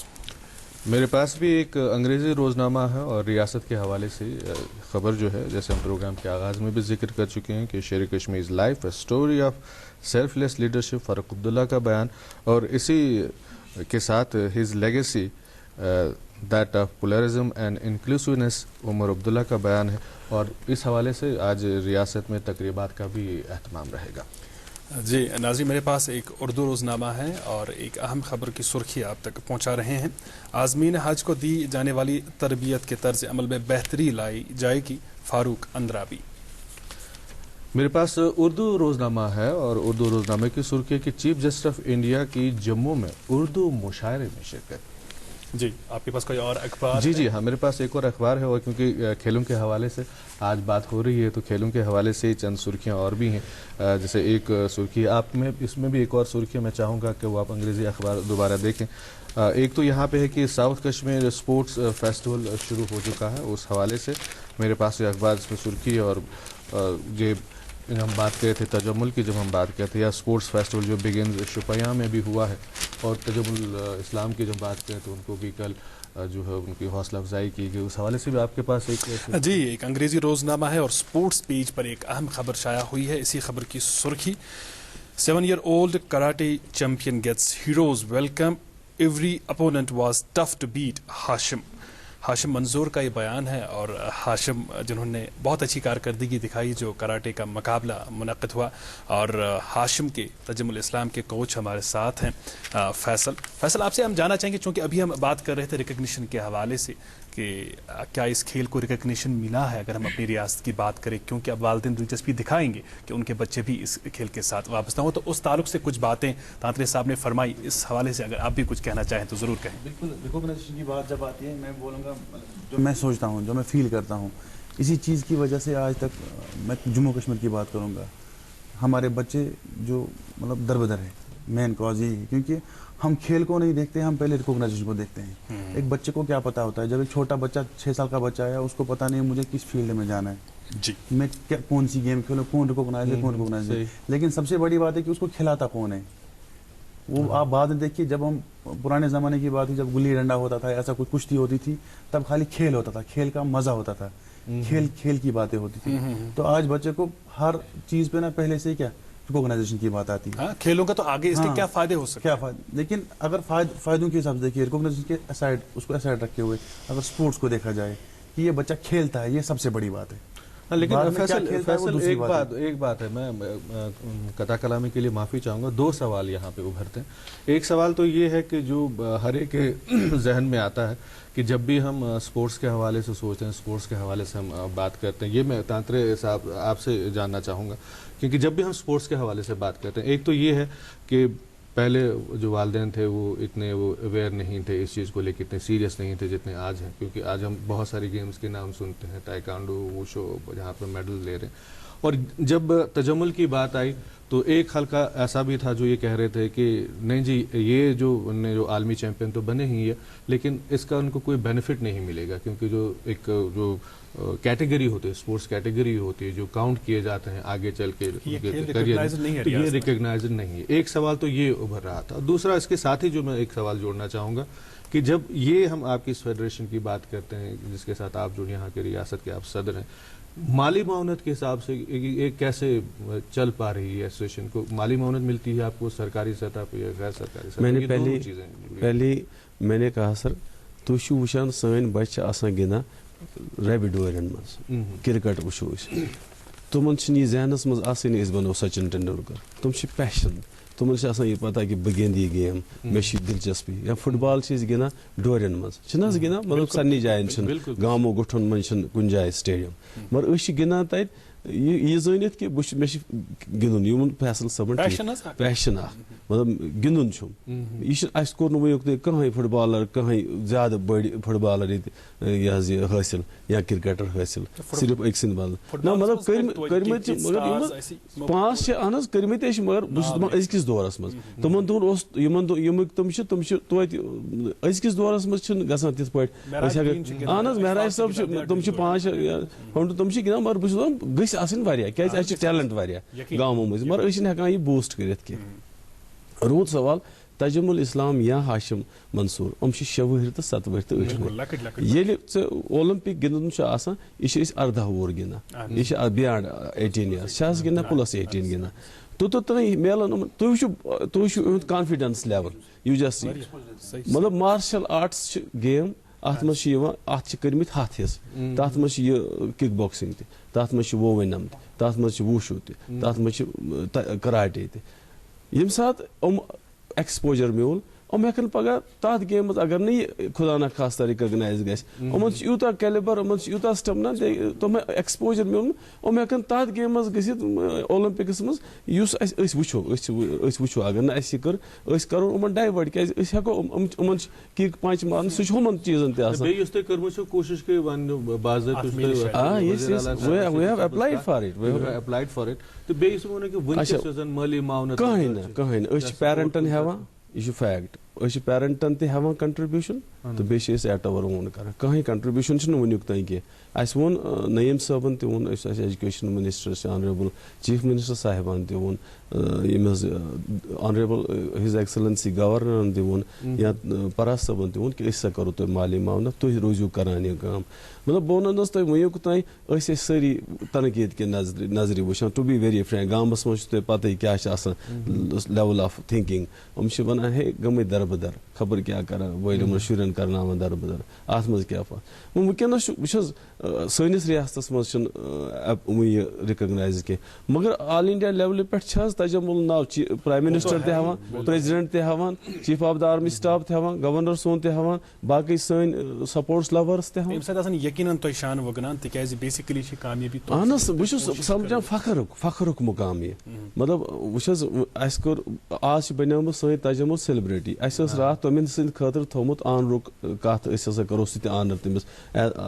میرے پاس بھی ایک انگریزی روزنامہ ہے، اور ریاست کے حوالے سے خبر جو ہے جیسے ہم پروگرام کے آغاز میں بھی ذکر کر چکے ہیں کہ Sher Kashmir life a story of selfless leadership, Farooq Abdullah کا بیان، اور اسی کے ساتھ his legacy that of pluralism and inclusiveness, Omar Abdullah کا بیان ہے. اور اس حوالے سے آج ریاست میں تقریبات کا بھی اہتمام رہے گا. جی ناظرین، میرے پاس ایک اردو روزنامہ ہے اور ایک اہم خبر کی سرخی آپ تک پہنچا رہے ہیں. عازمین حج کو دی جانے والی تربیت کے طرز عمل میں بہتری لائی جائے گی، فاروق اندرابی. میرے پاس اردو روزنامہ ہے، اور اردو روزنامے کی سرخی کہ چیف جسٹس آف انڈیا کی جموں میں اردو مشاعرے میں شرکت. جی آپ کے پاس کوئی اور اخبار؟ جی جی ہاں، میرے پاس ایک اور اخبار ہے، اور کیونکہ کھیلوں کے حوالے سے آج بات ہو رہی ہے تو کھیلوں کے حوالے سے چند سرخیاں اور بھی ہیں. جیسے ایک سرخی آپ میں، اس میں بھی ایک اور سرخی میں چاہوں گا کہ وہ آپ انگریزی اخبار دوبارہ دیکھیں. ایک تو یہاں پہ ہے کہ ساؤتھ کشمیر اسپورٹس فیسٹیول شروع ہو چکا ہے. اس حوالے سے میرے پاس یہ اخبار اس میں سرخی ہے. اور یہ ہم بات کرے تھے تجمل کی، جب ہم بات کرتے ہیں یا اسپورٹس فیسٹیول جو بگنز شوپیاں میں بھی ہوا ہے، اور تجمل اسلام کی جب بات کریں تو ان کو بھی کل جو ہے ان کی حوصلہ افزائی کی گئی. اس حوالے سے بھی آپ کے پاس جی ایک انگریزی روزنامہ ہے اور اسپورٹس پیج پر ایک اہم خبر شائع ہوئی ہے. اسی خبر کی سرخی 7-year-old karate champion gets heroes welcome, every opponent was tough to beat. ہاشم منظور کا یہ بیان ہے، اور ہاشم جنہوں نے بہت اچھی کارکردگی دکھائی جو کراٹے کا مقابلہ منعقد ہوا. اور ہاشم کے تجمل اسلام کے کوچ ہمارے ساتھ ہیں فیصل آپ سے ہم جاننا چاہیں گے، چونکہ ابھی ہم بات کر رہے تھے ریکگنیشن کے حوالے سے کہ کیا اس کھیل کو ریکگنیشن ملا ہے اگر ہم اپنی ریاست کی بات کریں، کیونکہ اب والدین دلچسپی دکھائیں گے کہ ان کے بچے بھی اس کھیل کے ساتھ وابستہ ہوں. تو اس تعلق سے کچھ باتیں تانترے صاحب نے فرمائی، اس حوالے سے اگر آپ بھی کچھ کہنا چاہیں تو ضرور کہیں. بالکل ریکگنیشن کی بات جب آتی ہے میں بولوں گا جو میں سوچتا ہوں، جو میں فیل کرتا ہوں، اسی چیز کی وجہ سے آج تک میں جموں کشمیر کی بات کروں گا، ہمارے بچے جو مطلب دربدر ہے. مین کاز یہی ہے کیونکہ ہم کھیل کو نہیں دیکھتے، ہم پہلے ریکگنائزیشن کو دیکھتے ہیں. ایک بچے کو کیا پتا ہوتا ہے، جب ایک چھوٹا بچہ 6 سال کا بچہ ہے اس کو پتا نہیں مجھے کس فیلڈ میں جانا ہے، جی میں کون سی گیم کھیلوں، کون ریکگنائز ہے. لیکن سب سے بڑی بات ہے کہ اس کو کھلاتا کون ہے. وہ آپ بعد میں دیکھیے، جب ہم پرانے زمانے کی بات ہے، جب گلی ڈنڈا ہوتا تھا، ایسا کوئی کشتی ہوتی تھی، تب خالی کھیل ہوتا تھا، کھیل کا مزہ ہوتا تھا، کھیل کی باتیں ہوتی تھی. تو آج بچے کو ہر چیز پہ نا پہلے سے کیا ریکگنائزیشن کی بات آتی ہے. کھیلوں کا تو آگے اس کے کیا فائدے ہو سکتے ہیں، لیکن اگر فائدوں کے حساب سے دیکھیے ریکگنائزیشن کے اسائڈ، اس کو اسائڈ رکھے ہوئے اگر اسپورٹس کو دیکھا جائے کہ یہ بچہ کھیلتا ہے، یہ سب سے بڑی بات ہے. لیکن فیصل ایک بات ہے، میں قطع کلامی کے لیے معافی چاہوں گا. 2 سوال یہاں پہ ابھرتے ہیں. ایک سوال تو یہ ہے کہ جو ہر ایک کے ذہن میں آتا ہے کہ جب بھی ہم اسپورٹس کے حوالے سے سوچتے ہیں، اسپورٹس کے حوالے سے ہم بات کرتے ہیں، یہ میں تانترے صاحب آپ سے جاننا چاہوں گا، کیونکہ جب بھی ہم اسپورٹس کے حوالے سے بات کرتے ہیں، ایک تو یہ ہے کہ پہلے جو والدین تھے وہ اتنے اویئر نہیں تھے اس چیز کو لے کے، اتنے سیریس نہیں تھے جتنے آج ہیں. کیونکہ آج ہم بہت ساری گیمز کے نام سنتے ہیں، تائیکانڈو، ووشو، جہاں پہ میڈل لے رہے ہیں. اور جب تجمل کی بات آئی تو ایک حلقہ ایسا بھی تھا جو یہ کہہ رہے تھے کہ نہیں جی یہ جو عالمی چیمپئن تو بنے ہی ہے، لیکن اس کا ان کو کوئی بینیفٹ نہیں ملے گا، کیونکہ جو کیٹیگری ہوتی ہے، اسپورٹس کیٹیگری ہوتی ہے جو کاؤنٹ کیے جاتے ہیں آگے چل کے یہ ریکگنائزڈ نہیں ہے. ایک سوال تو یہ ابھر رہا تھا. دوسرا اس کے ساتھ ہی جو میں ایک سوال جوڑنا چاہوں گا کہ جب یہ ہم آپ کی اس فیڈریشن کی بات کرتے ہیں جس کے ساتھ آپ جو یہاں کے ریاست کے آپ صدر ہیں، مالی معاونت کے حساب سے ایک کیسے چل پا رہی ہے ایسوسیشن کو؟ مالی معاونت ملتی ہے آپ کو سرکاری سطح پہ یا غیر سرکاری سطح پہ؟ میں نے کہا سر تھی وچان سن بچہ آسان گندان ریبڈ ڈورین من کرکٹ وچو تمن یہ ذہنس مز آسانی اس بنو سچن ٹنڈولکر، تم پیشن، تمن آسان یہ پتہ کہ بہ گند یہ گیم، مے دلچسپی. یا فٹ بال گندان ڈورین مز گندان، مطلب سارے جائن گامو گٹھن من کن جائے سٹیڈیم، مگر اس گندان تت یہ زانت کہ مے گندن یمن فیصل صبن پیشن مطلب گندن یہ اس کور ونیک کہیں فٹ بالر کہیں زیادہ بڑ فٹ بالر یہ حاصل یا کرکٹر حاصل، صرف اک سند بدل نا مطلب کرمت مگر 5 اہن کرمت مگر بہت ازکس دورس مز تمن دہن یمک تم توت ازکس دورس مز گھان تت پہ اہن مہراج صاحب تم 5 تم گندان مگر بہت گھس آسن واریاہ کیازِ اَسہِ چھُ ٹیلنٹ واریاہ گامو مٔنٛزۍ مگر أسۍ چھِنہٕ ہٮ۪کان یہِ بوٗسٹ کٔرِتھ کینٛہہ. روٗد سوال تجمل اسلام یا ہاشم منصور یِم چھِ 6 وُہٕرۍ تہٕ 7 وُہٕرۍ تہٕ 8 وُہٕرۍ. ییٚلہِ ژےٚ اولمپک گِنٛدُن چھُ آسان یہِ چھِ أسۍ 18 وُہُر گِنٛدان، یہِ چھِ بِیانٛڈ 18 years چھِ حظ گِنٛدان +18 گِنٛدان. توٚتام میلان تُہۍ وٕچھِو یِہُنٛد کانفِڈنس لیول یوٗ جسٹ مطلب مارشل آرٹس چھِ گیم اتھ منٛز چھِ یِوان اتھ چھِ کٔرمٕتۍ 100 حصہٕ، تتھ منٛز چھِ یہِ کِک باکسِنٛگ تہِ، تتھ منٛز چھِ وووینم تہِ، تتھ منٛز چھِ ووٗشوٗ تہِ، تتھ منٛز چھِ کراٹے تہِ. ییٚمہِ ساتہٕ یِم ایکسپوجر میول یِم ہٮ۪کَن پگاہ تَتھ گیمہِ منٛز اگر نہٕ یہِ خُدا نہ خاستہ رِکَگنایز گژھِ یِمَن چھُ یوٗتاہ کیلِبر یِمَن چھُ یوٗتاہ سٹیمنا تِم ایکسپوجر میلُن یِم ہٮ۪کَن تَتھ گیمہِ منٛز گٔژھِتھ اولمپکس منٛز یُس أسۍ وٕچھو اگر نہٕ اَسہِ یہِ کٔر أسۍ کَرو یِمَن ڈایوٲٹ کیازِ أسۍ ہٮ۪کو یِمَن چھِ کِک پانٛچ مارُن سُہ چھُ ہُمَن چیٖزن تہِ آسان بیٚیہِ یُس تۄہہِ کٔرمٕژ چھو کوٗشِش کہِ وۄنۍ باضٲبطہٕ we have applied for it تہٕ بیٚیہِ یُس ووٚنُو کہِ وٕنکیٚس یۄس زن مٲلی معاونت کٕہٕنۍ نہٕ أسۍ چھِ پیرنٹن ہٮ۪وان یہِ چھُ فیکٹ أسۍ چھِ پیرنٹن تہِ ہٮ۪وان کنٹربیوٗشن تہٕ بیٚیہِ چھِ أسۍ ایٹ اور اون کران کٕہٕنۍ کنٹربیوٗشن چھُنہٕ وُنیُک تانۍ کینٛہہ اَسہِ ووٚن نعیٖم صٲبن تہِ ووٚن اَسہِ ایجوکیشن منسٹر چھِ آنریبل چیف منسٹر صاحبان تہِ ووٚن ییٚمہِ حظ آنریبل ہِز ایکسلنسی گورنرن تہِ ووٚن یا پراس صٲبن تہِ ووٚن کہِ أسۍ ہسا کرو تۄہہِ مالی معاونت تُہۍ روٗزِو کران یہِ کٲم مطلب بہٕ وَنن حظ تۄہہِ وٕنیُک تانۍ أسۍ ٲسۍ سٲری تنقیٖد کہِ نظرِ وٕچھان ٹُو بی ویری فرینک گامس منٛز چھُ تۄہہِ پتہٕ کیاہ چھِ آسان لیول آف تھنکِنگ یِم چھِ ونان ہے گٔمٕتۍ دربدر خبر کیاہ کران وٲلۍ یِمن شُرٮ۪ن کرناوان دربدر اتھ منٛز کیاہ پتھ وٕنکیٚنس چھُ وٕچھ حظ سٲنِس ریاستس منٛز چھُنہٕ یہِ رِکگنایز کینٛہہ مگر آل انڈیا لیولہِ پٮ۪ٹھ چھِ حظ تجمُل ناو پرایم منسٹر تہِ ہٮ۪وان پریزڈنٹ تہِ ہٮ۪وان chief of the army staff تہِ ہٮ۪وان گورنر صٲب تہِ ہٮ۪وان باقٕے سٲنۍ سپورٹس لورس تہِ ہٮ۪وان یقیناً تۄہہِ شان وگنان تِکیازِ بیسِکلی چھِ کامیٲبی اہن حظ بہٕ چھُس سمجھان فخرُک مُقام یہِ مطلب وٕچھ حظ اَسہِ کوٚر آز چھِ بنیٲمٕژ سٲنۍ تجمُل سیلبریٹی اَسہِ ٲس راتھ تٔمِن سٕنٛدِ خٲطرٕ تھوٚمُت آنرُک کتھ أسۍ ہسا کرو سُہ تہِ آنر تٔمِس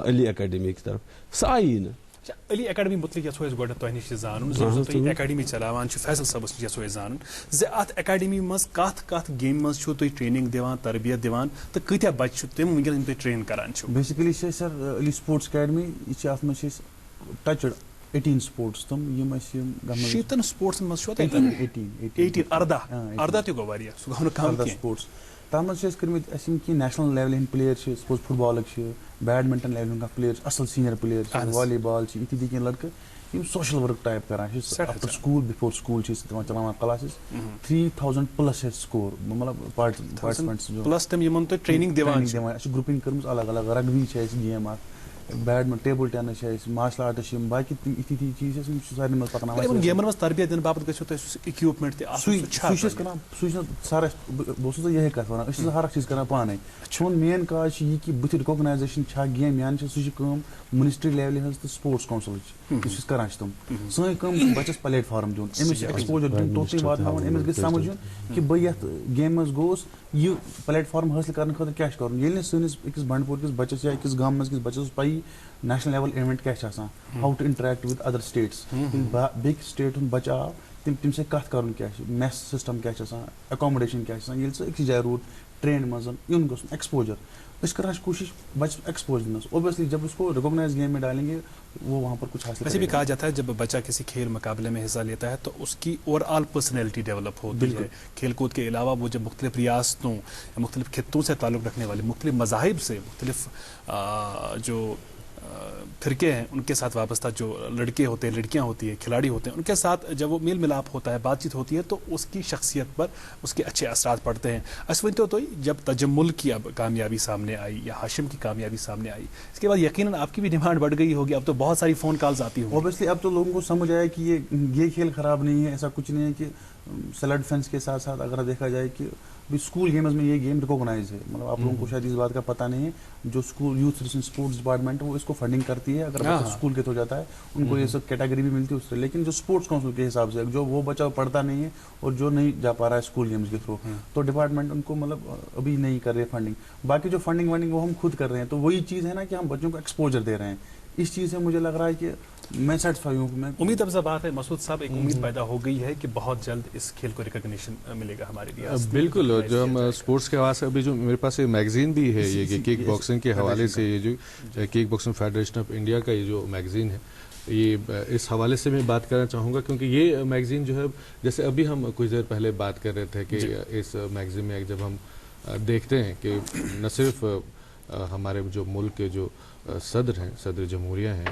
علی اکیڈمی کہِ طرف سۄ آیی نہٕ علی اکیڈمی متعلق یژھو أسۍ گۄڈٕ تۄہہِ نِش تہِ زانُن زِ تُہۍ اکیڈمی چلاوان چھِو فیصل صٲبس نِش یژھو أسۍ زانُن زِ اتھ اکیڈمی منٛز کتھ گیمہِ منٛز چھِو تُہۍ ٹریننگ دِوان تربیت دِوان تہٕ کۭتیاہ بچہِ چھِو تِم وٕنکیٚن یِم تُہۍ ٹرین کران چھِو بیسِکلی چھِ أسۍ سر علی سپورٹس اکیڈمی یہِ چھِ اتھ منٛز چھِ أسۍ ٹچٕڈ 18 سپورٹس تِم یِم اَسہِ یِم 18 سپورٹسن منٛز چھُوا تۄہہِ 18 تہِ گوٚو واریاہ سُہ گوٚو نہٕ کم کینٛہہ سپورٹس تتھ منٛز چھِ أسۍ کٔرمٕتۍ اَسہِ یِم کینٛہہ نیشنل لیولہِ ہٕنٛدۍ پٕلیر چھِ سپوز فٹ بالٕکۍ چھِ بیڈمنٹن لیولہِ ہُنٛد کانٛہہ پٕلیر چھُ اصل سیٖنیر پٕلیر چھِ والی بال چھِ یِتھی کینٛہہ لڑکہٕ یِم سوشل ؤرک ٹایپ کران چھِ آفٹر سکوٗل بِفور سکوٗل چھِ أسۍ تِمن چلاوان کلاسز 3000 پلس چھِ اَسہِ سکور مطلب پارٹسپینٹس پلس تِم یِمن تُہۍ ٹریننگ دِوان اَسہِ چھِ گروپِنگ کٔرمٕژ الگ الگ رگبی چھِ اَسہِ گیم اکھ بیڈمنٹن ٹیبل ٹینس چھِ اَسہِ مارشل آرٹس چھِ یِم باقٕے تِم یِتھی چیٖز چھِ یِم چھِ سارنٕے منٛز پکناوان گیمن منٛز تربیت دِنہٕ باپتھ گژھِو تۄہہِ سُہ اِکوپمنٹ تہِ آسُن سُے چھِ أسۍ کران سُے چھُ سر اَسہِ بہٕ اوسُس تۄہہِ یِہے کتھ ونان أسۍ چھِ ہر اکھ چیٖز کران پانے سون مین کاز چھُ یہِ کہِ بٕتھِ رِکوگنایزیشن چھا گیم یا نہٕ چھِ سُہ چھِ کٲم منسٹری لیولہِ ہٕنٛز تہٕ سپورٹس کونسلٕچ یُس أسۍ کران چھِ تِم سٲنۍ کٲم چھِ بچس پلیٹ فارم دیُن أمِس چھِ ایکسپوجر دیُن توٚتُے واتناوُن أمِس گژھِ سمجھ یُن کہِ بہٕ یتھ گیمہِ منٛز گوٚوُس یہِ پلیٹ فارم حٲصِل کرنہٕ خٲطرٕ کیاہ چھُ کرُن ییٚلہِ نہٕ سٲنِس أکِس بنڈپور کِس بچس یا أکِس گامس کِس بچس پیی نیشنل لیول ایونٹ کیاہ چھِ آسان ہاو ٹُو انٹریکٹ وِتھ ادر سٹیٹس بیٚکہِ سٹیٹ ہُنٛد بچہٕ آو تٔمۍ سۭتۍ کتھ کرُن کیاہ چھُ میس سسٹم کیاہ چھُ آسان ایکامڈیشن کیاہ چھِ آسان ییٚلہِ سُہ أکسٕے جایہِ روٗد ٹرینہِ منٛز یُن گوٚژھ ایکسپوجر أسۍ کران چھِ کوٗشش بچس ایکسپوز دِنس اوبیسلی جب اس کو ریکوگنائز گیم میں ڈالیں گے وہ وہاں پر کچھ حاصل ویسے بھی کہا جاتا ہے جب بچہ کسی کھیل مقابلے میں حصہ لیتا ہے تو اس کی اوور آل پرسنالٹی ڈیولپ ہوتی ہے کھیل کود کے علاوہ وہ جب مختلف ریاستوں یا مختلف خطوں سے تعلق رکھنے والے مختلف مذاہب سے مختلف جو فرقے ہیں ان کے ساتھ وابستہ جو لڑکے ہوتے ہیں لڑکیاں ہوتی ہیں کھلاڑی ہوتے ہیں ان کے ساتھ جب وہ میل ملاپ ہوتا ہے بات چیت ہوتی ہے تو اس کی شخصیت پر اس کے اچھے اثرات پڑتے ہیں اسونتو تو جب تجمل کی اب کامیابی سامنے آئی یا ہاشم کی کامیابی سامنے آئی اس کے بعد یقیناً آپ کی بھی ڈیمانڈ بڑھ گئی ہوگی اب تو بہت ساری فون کالز آتی ہوں اوبیسلی اب تو لوگوں کو سمجھ آیا کہ یہ کھیل خراب نہیں ہے ایسا کچھ نہیں ہے کہ سیلف ڈیفینس کے ساتھ ساتھ اگر دیکھا جائے کہ بھی اسکول گیمز میں یہ گیم ریکوگنائز ہے مطلب آپ لوگوں کو شاید اس بات کا پتہ نہیں ہے جو اسکول یوتھ اسپورٹس ڈپارٹمنٹ ہے وہ اس کو فنڈنگ کرتی ہے اگر بچہ اسکول کے ہو جاتا ہے ان کو یہ سب کیٹیگری بھی ملتی ہے اس سے لیکن جو اسپورٹس کونسل کے حساب سے جو وہ بچہ پڑھتا نہیں ہے اور جو نہیں جا پا رہا ہے اسکول گیمز کے تھرو تو ڈپارٹمنٹ ان کو مطلب ابھی نہیں کر رہے فنڈنگ باقی جو فنڈنگ ونڈنگ وہ ہم خود کر رہے ہیں تو وہی چیز ہے نا کہ ہم بچوں کو ایکسپوجر دے رہے ہیں اس چیز سے مجھے لگ رہا ہے کہ میں سیٹسفائی ہوں میں امید افزا بات ہے مسعود صاحب ایک امید پیدا ہو گئی ہے کہ بہت جلد اس کھیل کو ریکگنیشن ملے گا ہمارے ریاست بالکل جو ہم اسپورٹس کے حوالے سے ابھی جو میرے پاس ایک میگزین بھی ہے یہ کک باکسنگ کے حوالے سے یہ جو kick boxing federation of India کا یہ جو میگزین ہے یہ اس حوالے سے میں بات کرنا چاہوں گا کیونکہ یہ میگزین جو ہے جیسے ابھی ہم کچھ دیر پہلے بات کر رہے تھے کہ اس میگزین میں جب ہم دیکھتے ہیں کہ نہ صرف ہمارے جو ملک کے جو صدر ہیں صدر جمہوریہ ہیں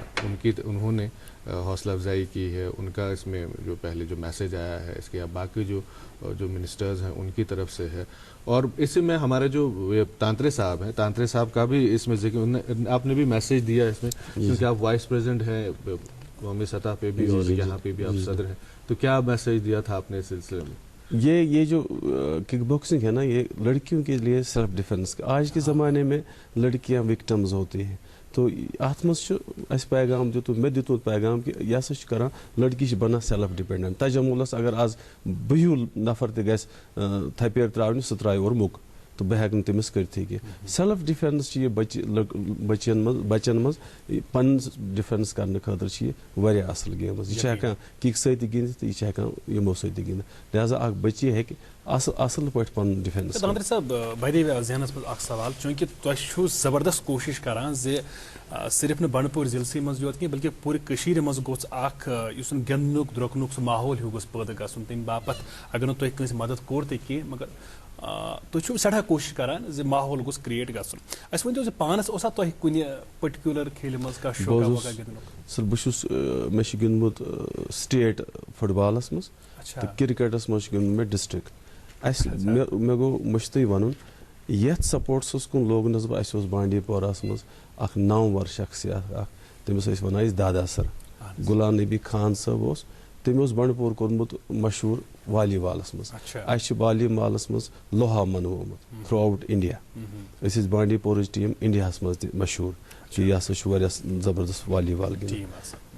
انہوں نے حوصلہ افزائی کی ہے ان کا اس میں جو پہلے جو میسج آیا ہے اس کے باقی جو منسٹرز ہیں ان کی طرف سے ہے اور اس میں ہمارے جو تانترے صاحب ہیں تانترے صاحب کا بھی اس میں ذکر آپ نے بھی میسج دیا اس میں کیونکہ آپ وائس پریزیڈنٹ ہیں قومی سطح پہ بھی اور یہاں پہ بھی آپ صدر ہیں تو کیا میسج دیا تھا آپ نے اس سلسلے میں یہ جو کک باکسنگ ہے نا, یہ لڑکیوں کے لیے سیلف ڈیفینس. آج کے زمانے میں لڑکیاں وکٹمز ہوتی ہیں, تو ات مز اس پیغام دیت مے دیت پیغام کہ یہ ہسا کران لڑکی بنان سیلف ڈپینڈنٹ. تجملس اگر آز بہیول نفر تہ گژھِ تھپیر تراونہِ سُہ ترٛایہِ اورٕ مُک تو بہ ہیٚکہٕ نہٕ تٔمِس کٔرتھٕے کینٛہہ. سیلف ڈِفینس یہ بچن مز پن ڈِفینس کرنے خاطر یہ واریاہ اصل گیمز. یہ ہیٚکان کِک سۭتۍ تہِ گِنٛدِتھ تہٕ یہ ہیٚکان یِمو سۭتۍ تہِ گِنٛدِتھ. لہذا اکھ بچی ہیٚکہِ اصل پٲٹھۍ پن ڈِفینس. دھاندری صاحب بڑے ذہنس مز اکھ سوال, چونکہ تُہۍ چھِو زبردست کوشش کران زِ صرف نہٕ بنڈپور ضلعسٕے منٛز یوت کینٛہہ بلکہ پوٗرٕ کٔشیٖرِ منٛز گوٚژھ اکھ یُس گِنٛدنُک درٛوٚکنُک سُہ ماحول ہیوٗ گوٚژھ پٲدٕ گژھُن. تمہِ باپتھ اگر نہٕ تُہۍ کٲنٛسہِ مدد کوٚر تہِ کینٛہہ مگر تُہۍ چھِو سٮ۪ٹھاہ کوشش کران زِ ماحول گوٚژھ کریٹ گژھُن. اَسہِ ؤنۍتو زِ پانس اوسا تۄہہِ کُنہِ پٔٹِکیوٗلر کھیلہِ منٛز کانٛہہ شوقا ووقا گِنٛدنُک؟ سر بہٕ چھُس مےٚ چھُ گِنٛدمُت سٹیٹ فٹ بالس منٛز تہٕ کرکٹس منٛز چھُ گِنٛدمُت مےٚ ڈسٹرک. مےٚ گوٚو مٔشتٕے وَنُن یتھ سپورٹسس کُن لوگنس بہٕ. اَسہِ اوس بانڈی پوراہس منٛز اکھ نامور شخصیت اکھ, تٔمِس ٲسۍ ونان أسۍ دادا سر. غلام نبی خان صٲب اوس, تٔمۍ اوس بنڈپور کوٚرمُت مشہوٗر والی بالس منٛز. اَسہِ چھُ والی بالس منٛز لوہا منوومُت تھرٛوٗ آوُٹ انڈیا. أسۍ ٲسۍ بانڈی پورٕچ ٹیٖم انڈیاہس منٛز تہِ مشہوٗر کہِ یہِ ہسا چھُ واریاہ زبردست والی بال گِنٛدان.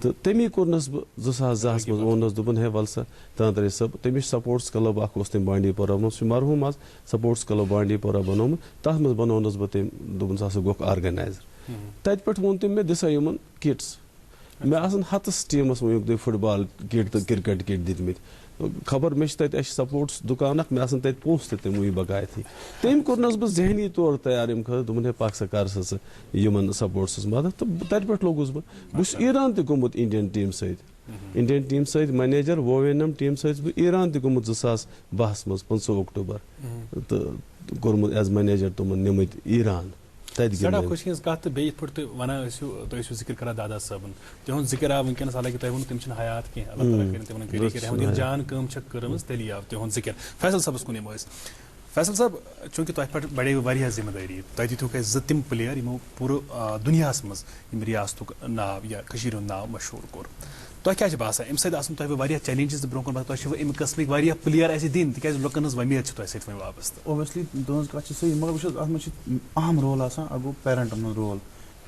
تہٕ تٔمی کوٚرنس بہٕ 2002 منٛز ووٚننس دوٚپُن ہے ول سا تانترے صٲب, تٔمِس سپورٹس کلب اکھ اوس تٔمۍ بانڈی پورہ منٛز, سُہ چھُ مرحوٗم آز, سپورٹس کلب بانڈی پورہ بنومُت. تتھ منٛز بنوونس بہٕ تٔمۍ, دوٚپُن ژٕ ہسا گوٚکھ آرگنایزر. تتہِ پٮ۪ٹھ ووٚن تٔمۍ مےٚ دِسا یِمن کِٹس. مےٚ آسن ہتس ٹیٖمس ووٚنُکھ تُہۍ فٹ بال کِٹ تہٕ کرکٹ کِٹ دِتمٕتۍ. خبر مےٚ چھِ تتہِ, اَسہِ چھِ سپورٹس دُکان اکھ, مےٚ آسن تتہِ پونٛسہٕ تہِ تِموٕے بقایتھٕے. تٔمۍ کوٚرنس بہٕ ذہنی طور تیار امہِ خٲطرٕ, دوٚپُن ہے پکھ سا کر سا ژٕ یِمن سپورٹسس مدد. تہٕ تتہِ پٮ۪ٹھ لوٚگُس بہٕ. بہٕ چھُس ایران تہِ گوٚمُت انڈین ٹیٖم سۭتۍ, انڈین ٹیٖم سۭتۍ منیجر. ووینم ٹیٖم سۭتۍ چھُس بہٕ ایران تہِ گوٚمُت 2012 منٛز 15 اکٹوبر تہٕ کوٚرمُت ایز منیجر تِمن نِمٕتۍ ایران. سٮ۪ٹھاہ خوشی ہٕنٛز کتھ. تہٕ بیٚیہِ یِتھ پٲٹھۍ تُہۍ ونان ٲسِو, تُہۍ ٲسِو ذِکر کران دادا صٲبُن, تِہُنٛد ذِکر آو وٕنکیٚنس, حالانکہِ تۄہہِ ووٚنوٕ تِم چھِنہٕ حیات کینٛہہ, اللہ تعالیٰ کٔرِنۍ تِمن کٔرِتھ ییٚلہِ جان کٲم چھکھ کٔرمٕژ تیٚلی آو تِہُنٛد ذِکر. فیصل صٲبس کُن یِمو أسۍ. فیصل صٲب, چوٗنٛکہِ تۄہہِ پٮ۪ٹھ بڑے واریاہ ذِمہٕ دٲری, تۄہہِ دِتِکھ اَسہِ 2 تِم پٕلیر یِمو پوٗرٕ دُنیاہس منٛز ییٚمہِ ریاستُک ناو یا کٔشیٖرِ ہُنٛد ناو مشہوٗر کوٚر. تۄہہِ کیٛاہ چھُ باسان اَمہِ سۭتۍ آسن تۄہہِ واریاہ چیلینجز تہِ برونٛہہ کُن باسان, تۄہہِ چھِوٕ اَمہِ قٕسمٕکۍ واریاہ پٕلیر اَسہِ دِنۍ, تِکیازِ لُکن ہٕنٛز وۄمید چھِ تۄہہِ سۭتۍ وۄنۍ وابستہٕ؟ اوبویسلی تُہنٛز کتھ چھِ صحیح, مگر وٕچھ حظ اتھ منٛز چھِ اہم رول آسان. اکھ گوٚو پیرنٹن ہُنٛد رول,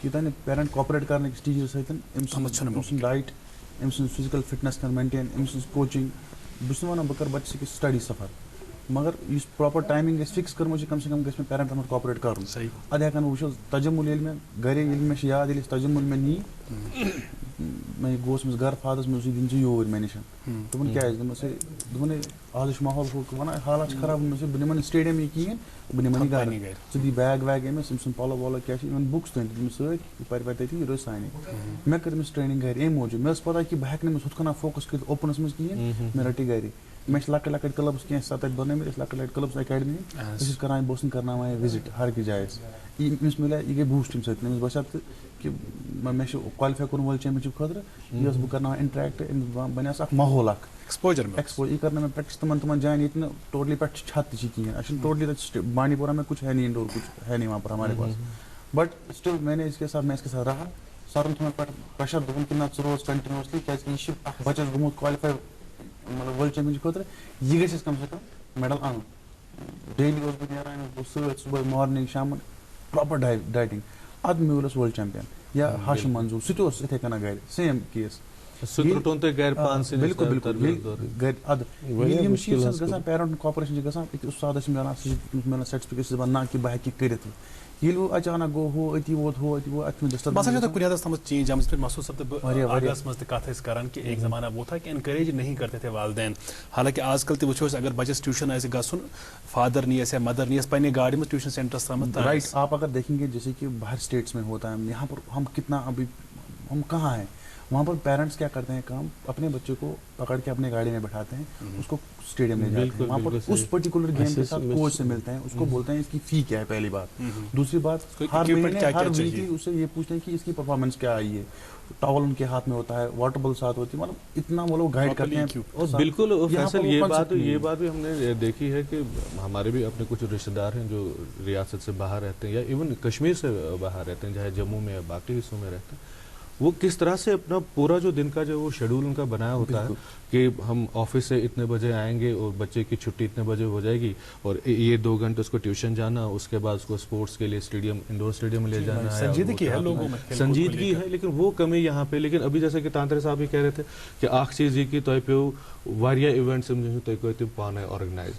یوٚتانۍ نہٕ پیرنٹ کوپریٹ کرن أکِس ٹیٖچرٕ سۭتۍ, أمۍ سُنٛد ڈایٹ, أمۍ سٕنٛز فِزِکل فٹنس کرن مینٹین, أمۍ سٕنٛز کوچِنگ. بہٕ چھُس نہٕ ونان بہٕ کرٕ بچس أکِس سٹڈی سفر, مگر یُس پراپر ٹایمِنگ اَسہِ فِکس کٔرمٕژ چھِ, کم سے کم گژھِ مےٚ پیرنٹن پٮ۪ٹھ کوپریٹ کرُن. اَدٕ ہٮ۪کن نہٕ وٕچھ حظ تجمُل ییٚلہِ مےٚ گرے, ییٚلہِ مےٚ چھِ یاد, ییٚلہِ أسۍ تجمُل مےٚ نی, مےٚ گوٚو أمِس گرٕ فادرس, مےٚ اوس یہِ دِن ژٕ یوٗرۍ مےٚ نِش. دوٚپُن کیٛازِ؟ دوٚپمَس ہے, دوٚپُن ہے آز چھُ ماحول ونان حالات چھِ خراب. دوٚپمَس ہے بہٕ نِمن نہٕ سٹیڈیم یہِ کِہینۍ, بہٕ نِمن یہِ گرٕ. ژٕ دی بیگ ویگ أمِس, أمۍ سُنٛد پلو وَلو کیٛاہ چھِ, اِوٕن بُکٕس تہِ أنۍ تٔمِس سۭتۍ, یہِ پرِ تٔتی, یہِ روزِ سانے. مےٚ کٔر أمِس ٹرینِنٛگ گرِ اَمہِ موٗجوٗب, مےٚ ٲس پتہ کہِ بہٕ ہٮ۪کہٕ نہٕ أمِس ہُتھ کٔنۍ فوکس کٔرِتھ اوپنس منٛز کِہینۍ, مےٚ رَٹہِ گرِ. مےٚ چھِ لۄکٕٹۍ لۄکٕٹۍ کلبس کینٛہہ 7 بنٲومٕتۍ, أسۍ لۄکٕٹۍ لۄکٕٹۍ کلبس اکیڈمی, أسۍ ٲسۍ کران, بہٕ اوسُس کرناوان یہِ وِزٹ ہر أکِس جایہِ. أمِس مِلیو, یہِ گٔے بوٗسٹ اَمہِ سۭتۍ. أمِس باسیو تہٕ کہِ مےٚ چھُ کالِفاے کوٚرمُت ورلڈ چیمپینشِپ خٲطرٕ, یہِ ٲسٕس بہٕ کرناوان اِنٹریکٹ, أمِس بنیٛاو اکھ ماحول اکھ ایکسپوجر. یہِ کرنٲو مےٚ پریکٹِس تِمن جاین ییٚتہِ نہٕ ٹوٹلی پٮ۪ٹھ چھت تہِ چھِ کِہینۍ. اَسہِ چھُنہٕ ٹوٹلی تَتہِ بانڈی پورہ میں کچھ ہے نہیں انڈور, کچھ ہے نہیں وہاں پر ہمارے پاس. بٹ اسٹل میں نے اس کے ساتھ رہا. سرن تھوٚو مےٚ پٮ۪ٹھ پریشر, دوٚپُن کہِ نہ ژٕ روز کنٹِنیوسلی, کیازِ کہِ یہِ چھُ بچس گوٚمُت کالِفاے مطلب ورلڈ چیمپینشِپ خٲطرٕ, یہِ گژھِ اَسہِ کم سے کم میڈل اَنُن. ڈیلی اوسُس بہٕ نیران, أمِس گوٚو سۭتۍ صُبحٲے مارنِنٛگ شامن پراپر ڈایٹِنٛگ. اَدٕ میوٗل اَسہِ ورلڈ چیمپین. یا ہاشم منظوٗر, سُہ تہِ اوس یِتھٕے کٔنۍ گرِ, سیم کیس. بالکل بالکل گرِ. ادٕ یِم چیٖز چھِ گژھان, پیرنٹ ہُنٛد کوپریشن چھِ گژھان, أکِس اُستادس چھِ مِلان, سُہ چھِ تٔمِس مِلان سیٹِفِکیٹ, دَپان نہ کہِ بہٕ ہٮ۪کہٕ یہِ کٔرِتھ. ییٚلہِ وۄنۍ اچانک گوٚو ہُہ أتی ووت, ہُہ أتی ووت, اَتہِ چھُ ڈِسٹرب. باسان چھُ تۄہہِ کُنہِ حدس تامَتھ چینج آمٕژ. پٮ۪ٹھ مسعود صٲب تہٕ بہٕ آغاز منٛز تہِ کَتھ ٲسۍ کران کہِ ایک زمانہ وہ تھا کہ انکریج نہیں کرتے تھے والدین. حالانکہ آج کل تہِ وٕچھو أسۍ, اگر بچس ٹیوٗشن آسہِ گژھُن, فادر نِیَس یا مدر نِیَس پننہِ گاڑِ منٛز ٹیوٗشن سینٹرس تامَتھ. رائٹ, آپ اگر دیکھیں گے جیسے کہ باہر اسٹیٹس میں ہوتا ہے, یہاں پر ہم کتنا ابھی ہم کہاں ہیں, وہاں پر پیرنٹس کیا کرتے ہیں کام, اپنے بچے کو پکڑ کے اپنے گاڑی میں بٹھاتے ہیں, اس کو اسٹیڈیم لے جاتے ہیں, وہاں پر اس پرٹیکولر گیم کے ساتھ کوچ سے ملتے ہیں, اس کو بولتے ہیں اس کی فی کیا ہے, پہلی بات. دوسری بات, ہر مہینے ہر ویکلی اس سے یہ پوچھتے ہیں کہ اس کی پرفارمنس کیا آئی ہے. ٹاول ان کے ہاتھ میں ہوتا ہے, واٹر بال ساتھ ہوتی ہے, مطلب اتنا وہ لوگ گائیڈ کرتے ہیں. بالکل فیصل, یہ بات بھی ہم نے دیکھی ہے کہ ہمارے بھی اپنے کچھ رشتے دار ہیں جو ریاست سے باہر رہتے ہیں, یا ایون کشمیر سے باہر رہتے ہیں, چاہے جموں میں یا باقی حصوں میں رہتے ہیں. وہ کس طرح سے اپنا پورا جو دن کا جو وہ شیڈول ان کا بنایا ہوتا ہے کہ ہم آفس سے اتنے بجے آئیں گے اور بچے کی چھٹی اتنے بجے ہو جائے گی اور یہ 2 گھنٹے اس کو ٹیوشن جانا, اس کے بعد اس کو اسپورٹس کے لیے اسٹیڈیم انڈور اسٹیڈیم میں لے جانا ہے. سنجیدگی ہے لوگوں میں, سنجیدگی ہے, لیکن وہ کمی یہاں پہ. لیکن ابھی جیسے کہ تانترے صاحب بھی کہہ رہے تھے کہ اخ چیز یہ کہ تہ پیو واریاہ ایونٹس تہ کرو پانے آرگنائز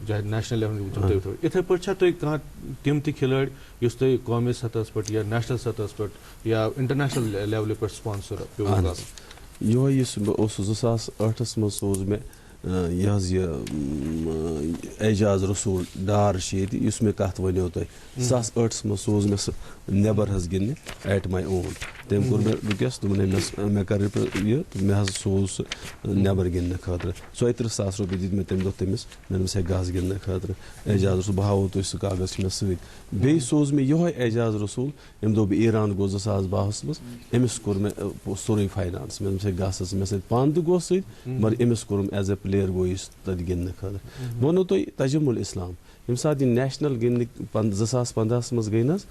چاہے نیشنل لیول اتھے پہ تہ تم تہ کھلاڑ اس تہ قومی سطح پہ یا نیشنل سطح پہ یا انٹرنیشنل لیول پہ سپانسر پیو کرن. یہ بہت 2008 من سوز میں یہ اعجاز رسول ڈار اس میں کت ونو تہ 2008 من سوز میں نیبر حظ گندنے ایٹ مائی اون. تم کور میں رکیس مے کر یہ مے سوز نیبر گندنے خاطر 34,000 روپیے دت مے تمہ دہ تمس مے دوس ہے گاس گندنے خاطر اعجاز رسول بہ ہاو تہ سہ کاغذ مے ست بی سوز مے یہ اعجاز رسول یم دہ بہ ایران گو 2012 مز امس کور مے سورے فائنانس مے دوس ہے گاسس مے ست پان تہ گو ست مگر امس کورم ایز اے پلیئر گو یہ تت گندنے خاطر. بہ ونو تہ تجمل اسلام یم سات یہ نیشنل گندنے 2015 مز گئی نس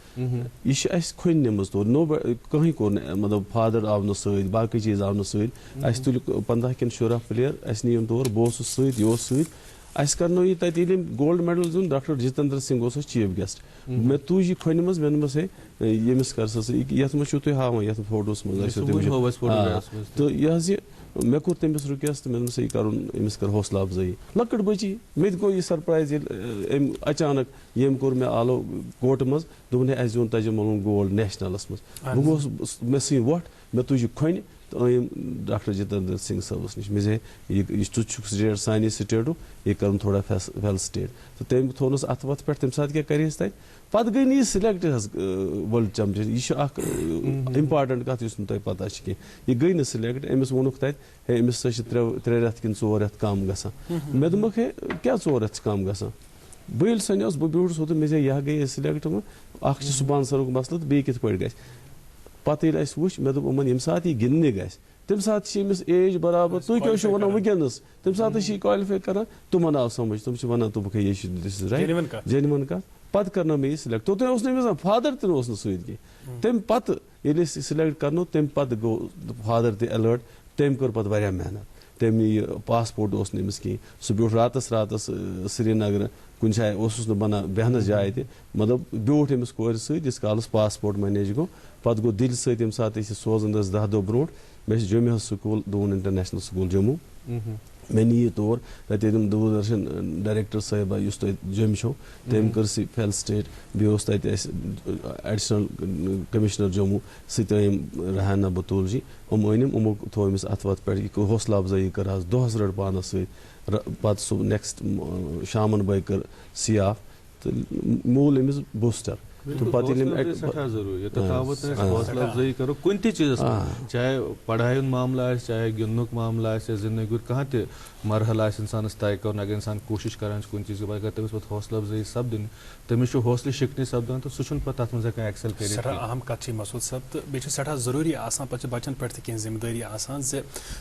یہ اس کھن نمز تو نو کہیں کور مطلب فادر آو نا ست باقی چیز آو نا ست اس تل 15 کن 16 پلیئر اس نیم تور بہ اوسس ست یہ ست اس کرنو یہ تت gold medal zone doctor Jitendra Singh اس چیف گیسٹ مے تج یہ کھن مز مس ہے یمس کر سا یت مجھ تھی ہاں یت فوٹوس مز تو یہ مے کور تمس رکیس تو مے دوس یہ کرس کر حوصلہ افزائی لکٹ بچی مے گو یہ سرپرائز اچانک یم کور مے آلو کوٹ مز دون ہے اس زون تجمل گولڈ نیشنلس مز بہ گوس مے سی وٹ مے تج کھن تو ڈاکٹر جتندر سنگھ صاحبس نش مے یہ سٹیٹ سانی سٹیٹو یہ کرن تھوڑا ویل سٹیٹ تو تم تھونس ات وت پہ تم سات کیا کرس تت پتہ گئی نی سلیکٹ حظ ورلڈ چیمپین یہ امپارٹنٹ کت اس تہ پتہ کی یہ گئی نا سلیکٹ امس وونک تت ہے امس سا 3 رٮ۪تھ کن 4 رٮ۪تھ کم گژھان مے دوٚپمکھ ہے کیا 4 رٮ۪تھ چھ کم گژھان بہ ییٚلہِ سنیوس بہ بیوٗٹھس ہوٚتُن مے یہ گئی سلیکٹ اکھ چھ سپانسرُک مسلہٕ تہٕ بیٚیہِ کِتھ پٲٹھۍ گژھِ پتہٕ ییٚلہِ اَسہِ وٕچھ مے دوٚپ یِمن ییٚمہِ ساتہٕ یہِ گِنٛدنہِ گژھِ تمہِ ساتہٕ چھِ أمِس ایج برابر تُہۍ کیٛاہ چھِو وَنان وٕنکٮ۪نس تمہِ ساتہٕ چھِ یہِ کالِفاے کران تِمن آو سمجھ تِم چھِ وَنان دوٚپُکھ ہے یہِ چھِ دِس از رایٹ جینوَن کتھ پتہٕ کرنو مےٚ یہِ سِلیکٹ توٚتام اوس نہٕ أمِس فادر تہِ اوس نہٕ سۭتۍ کینٛہہ تمہِ پتہٕ ییٚلہِ أسۍ سِلیکٹ کرنو تمہِ پتہٕ گوٚو فادر تہِ ایلٲٹ تٔمۍ کٔر پتہٕ واریاہ محنت تٔمۍ یہِ پاسپورٹ اوس نہٕ أمِس کِہیٖنۍ سُہ بیوٗٹھ راتس سرینگرٕ کُنہِ جایہِ اوسُس نہٕ بنان بیٚہنس جاے تہِ مطلب بیوٗٹھ أمِس کورِ سۭتۍ ییٖتِس کالس پاسپورٹ مینیج گوٚو پتہٕ گوٚو دِلہِ سۭتۍ ییٚمہِ ساتہٕ أسۍ سوزان ٲسۍ 10 دۄہ برونٛٹھ مےٚ چھِ جوٚمہِ حظ سکوٗل دوٗن انٹرنیشنل سکوٗل جموں مےٚ نی یہِ تور تتہِ ییٚتِم دوٗردرشن ڈایریکٹر صٲبہ یُس تۄہہِ جوٚمہِ چھو تٔمۍ کٔر سُہ فیل سٹیٹ بیٚیہِ اوس تتہِ اَسہِ ایڈِشنل کمشنر جموں سُہ تہِ أنۍ ریحانہ بطول جی أنِم یِمو تھوٚو أمِس اتھ وتھ پٮ۪ٹھ یہِ حوصلہ افزٲیی کٔر حظ دۄہس رٔٹ پانس سۭتۍ پتہٕ سُہ نیکسٹ شامن بٲگۍ کٔر سیاف تہٕ مول أمِس بوٗسٹر حوصلہ افزائی کرو کن تہ چیز چاہے پڑھائی ہند معاملہ آئے چاہے گندنک معاملہ آئے زندگی کھانا تہ مرحلہ آئے انسانس طے کر اگر انسان کوشش کران کن چیز اگر تمس پہ حوصلہ افزائی سپدن تمس حوصلہ شکنی سپدان تو سہ پہ تر مز ایکسل کر سٹھا اہم کت مسعود صاحب تو بیٚیہِ چھِ سٹھا ضروری آسان پتہ بچن پہ تہ ذمہ داری آسان زِ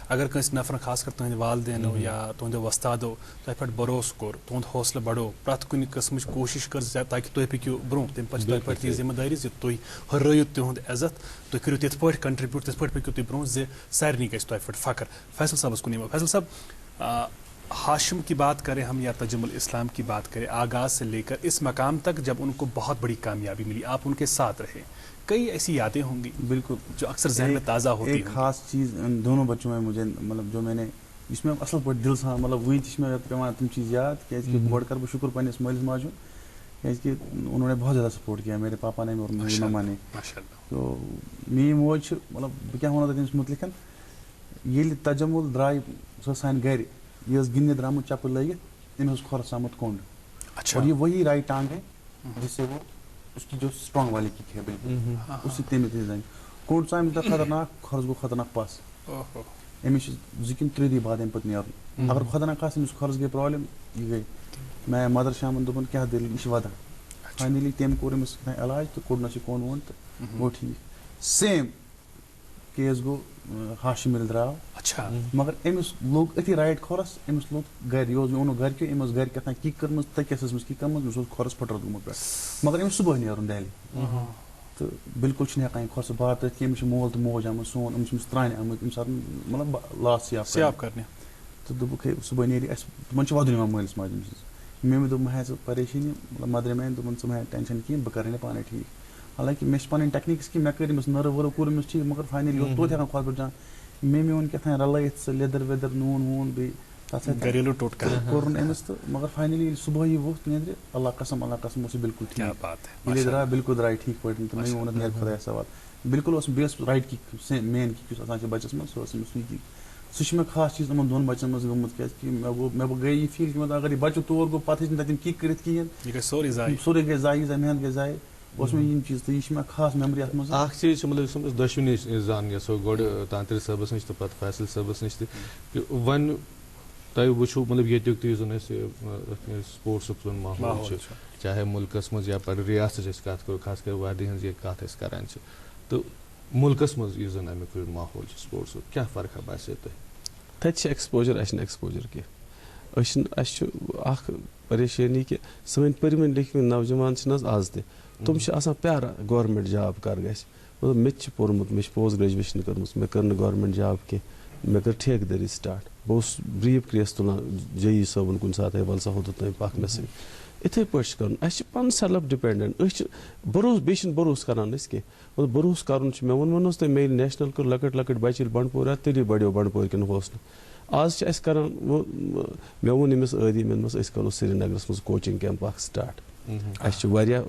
اگر کٲنٛسہِ نفرن خاص کر تہنٛدِ والدینو یا تہنٛدیو وۄستادو تۄہہِ پٮ۪ٹھ بروسہٕ کوٚر تہنٛد حوصلہ بڑو پرٛٮ۪تھ کُنہِ قٕسمٕچ کوٗشش کٔر تاکہِ تُہۍ پٔکِو برونٛہہ تمہِ پتہٕ چھِ تۄہہِ پٮ۪ٹھ یہِ ذمہ دٲری زِ تُہۍ ہُررٲیِو تِہُنٛد عزت تُہۍ کٔرِو تِتھ پٲٹھۍ کنٹربیوٗٹ تِتھ پٲٹھۍ پٔکِو تُہۍ برونٛہہ زِ سارنٕے گژھِ تۄہہِ پٮ۪ٹھ فخر. فیصل صاحبس کُن یِمو. فیصل صاحب ہاشم کی بات کریں ہم یا تجمل اسلام کی بات کریں آغاز سے لے کر اس مقام تک جب ان کو بہت بڑی کامیابی ملی آپ ان کے ساتھ رہے کئی ایسی یادیں ہوں گی بالکل جو اکثر ذہن میں تازہ ہوتی ہیں. ایک خاص چیز ان دونوں بچوں میں مجھے مطلب جو میں نے اس میں اصل پہ دل سے مطلب وہی میں پیوان تم چیز یاد کہ گۄڈٕ کر بہٕ شکر پننس مٲلِس ماجہِ ہُنٛد کہ انہوں نے بہت زیادہ سپورٹ کیا میرے پاپا نے اور میری مما نے. تو میٛٲنۍ موج چھِ مطلب بہٕ کیٛاہ وَنو تۄہہِ تٔمِس مُتعلِق ییٚلہِ تجمل درٛاے سۄ ٲس سانہِ گرِ یہ ٲس گِنٛدنہِ درٛامٕژ چپل لٲگِتھ أمِس اوس کھۄرس آمُت کوٚنٛڈ اور یہ وہی رائٹ ٹانگ ہے جس سے وہ اس کی جو اسٹرانگ والی کک ہے بالکل اسی تمہِ زنہِ کوٚنٛڈ ژاو أمِس خطرناک کھۄرس گوٚو خطرناک پس أمِس چھِ 2 کِنہٕ 3 دۄہہِ بعد اَمہِ پتہٕ نیرُن اگر خطرناک آسہِ أمِس کھۄرس گٔے پرابلم یہِ گٔے مےٚ آیہِ مدر شامن دوٚپُن کیٛاہ دٔلیٖل یہِ چھِ ودان فاینلی تٔمۍ کوٚر أمِس علاج تہٕ کوٚڑنس یہِ کوٚنٛڈ ووٚنٛڈ تہٕ گوٚو ٹھیٖک سیم کیس گوٚو ہاشم ییٚلہِ درٛاو مگر أمِس لوٚگ أتھی رایٹ کھۄرس أمِس لوٚگ گرِ یہِ اوس مےٚ ووٚنُکھ گرِکیو أمۍ ٲس گرِ کیٛاہ تام کِک کٔرمٕژ تٔکیس ٲسمٕژ کِک کٔرمٕژ أمِس اوس کھۄرس پھٕٹرت گوٚمُت پٮ۪ٹھ مگر أمِس صُبحٲے نیرُن دہلی تو بالکل ہٮ۪کان یہِ کھۄر بار تٔتھۍ کینٛہہ أمِس چھُ مول تہٕ موج آمٕژ سون أمِس چھِ أمِس ترٛانہِ آمٕتۍ ییٚمہِ ساتہٕ مطلب لاس صاف کرنہِ تہٕ دوٚپُکھ ہے صُبحٲے نیرِ اَسہِ تِمن چھُ وَدُن یِوان مٲلِس ماجہِ أمۍ سٕنٛز مےٚ دوٚپ مہ ہےٚ ژٕ پریشٲنی مطلب مَدرِ میٛانہِ دوٚپُن ژٕ مہ ہےٚ ٹٮ۪نشَن کِہیٖنۍ بہٕ کَرٕے نہٕ پانَے ٹھیٖک حالانکہِ مےٚ چھِ پَنٕنۍ ٹٮ۪کنیٖکٕس کہِ مےٚ کٔرۍ أمِس نٔرٕو ؤرٕو کوٚر أمِس ٹھیٖک مگر فاینٔلی اوس توتہِ ہٮ۪کان کھۄر جان مےٚ اوٚن کیٛاہ تام رَلٲیِتھ سُہ لیٚدٕر ویٚدٕر نوٗن ووٗن بیٚیہِ تَتھ سۭتۍ گریلو ٹوٹکا کوٚرُن أمِس تہٕ مگر فاینٔلی ییٚلہِ صُبحٲیی ووٚتھ نیٚنٛدرِ اللہ قسم اوس یہِ بِلکُل ٹھیٖک ییٚلہِ درٛاو بِلکُل درٛاے ٹھیٖک پٲٹھۍ تہٕ مےٚ ووٚنُکھ نیرِ خۄدایَس حوال بِلکُل اوس بیٚیہِ ٲس رایٹ کِک مین کِک یُس آسان چھِ بَچَس منٛز سۄ ٲس أمِس سُے کِک سُہ چھُ مےٚ خاص چیٖز یِمن دۄن بَچَن منٛز گوٚمُت کیٛازِکہِ مےٚ گٔے یہِ فیٖل کہِ اگر یہِ بَچہٕ تور گوٚو پَتہٕ ہیٚچ نہٕ تَتٮ۪ن کِک کٔرِتھ کِہیٖنۍ سورُے گژھِ ضایہِ محنت گژھِ ضایہِ اوس مےٚ یِم چیٖز تہٕ یہِ چھِ مےٚ خاص میمری اَتھ منٛز اکھ چیٖز چھُ مطلب یُس أسۍ دۄشوٕنی زانٕنۍ یَژھو گۄڈٕ تانترِ صٲبَس نِش تہٕ پَتہٕ فیصل صٲبَس نِش تہِ کہِ وۄنۍ تۄہہِ وٕچھو مطلب ییٚتیُک تہِ یُس زَن اَسہِ سپوٹسُک زَن ماحول چھُ چاہے مُلکَس منٛز یا پَتہٕ رِیاستٕچ أسۍ کَتھ کَرو خاص کر وادی ہٕنٛز یہِ کَتھ أسۍ کَران چھِ تہٕ مُلکَس منٛز یُس زَن اَمیُک ماحول چھُ سپوٹسُک کیٛاہ فرقا باسے تۄہہِ تَتہِ چھِ ایٚکسپوجر اَسہِ چھِنہٕ ایٚکسپوجر کینٛہہ اَسہِ چھُ اکھ پریشٲنی کہِ سٲنۍ پٔرۍوٕنۍ لیکھوٕنۍ نوجوان چھِنہٕ حظ آز تہِ تِم چھِ آسان پیاران گورمٮ۪نٛٹ جاب کر گژھِ مطلب مےٚ تہِ چھِ پوٚرمُت مےٚ چھِ پوسٹ گرٛیجویشن کٔرمٕژ مےٚ کٔر نہٕ گورمٮ۪نٛٹ جاب کینٛہہ مےٚ کٔر ٹھیکہٕ دٔری سٹاٹ بہٕ اوسُس بریٖف کیس تُلان جے صٲبُن کُنہِ ساتہٕ ہے وَلہٕ سا ہوٚتُتھ تام پَکھ مےٚ سۭتۍ یِتھَے پٲٹھۍ چھِ کَرُن اَسہِ چھِ پَنُن سٮ۪لٕف ڈِپٮ۪نٛڈٮ۪نٛٹ أسۍ چھِ بیٚیہِ چھِنہٕ بروسہٕ کَران أسۍ کینٛہہ مطلب بروسہٕ کَرُن چھُ مےٚ ووٚنمو نہ حظ تۄہہِ مےٚ ییٚلہِ نیشنَل کٔر لۄکٕٹۍ لۄکٕٹۍ بَچہِ ییٚلہِ بَنٛڈپوٗر آو تیٚلی بَڑیو بَنٛڈپورِ کٮ۪ن حوصلہٕ آز چھِ اَسہِ کَران مےٚ ووٚن أمِس عٲدی مےٚ دوٚپمَس أسۍ کَرو سرینگرَس منٛز کوچِنٛگ کیمپ اَکھ سٹاٹ اَسہِ چھِ واریاہ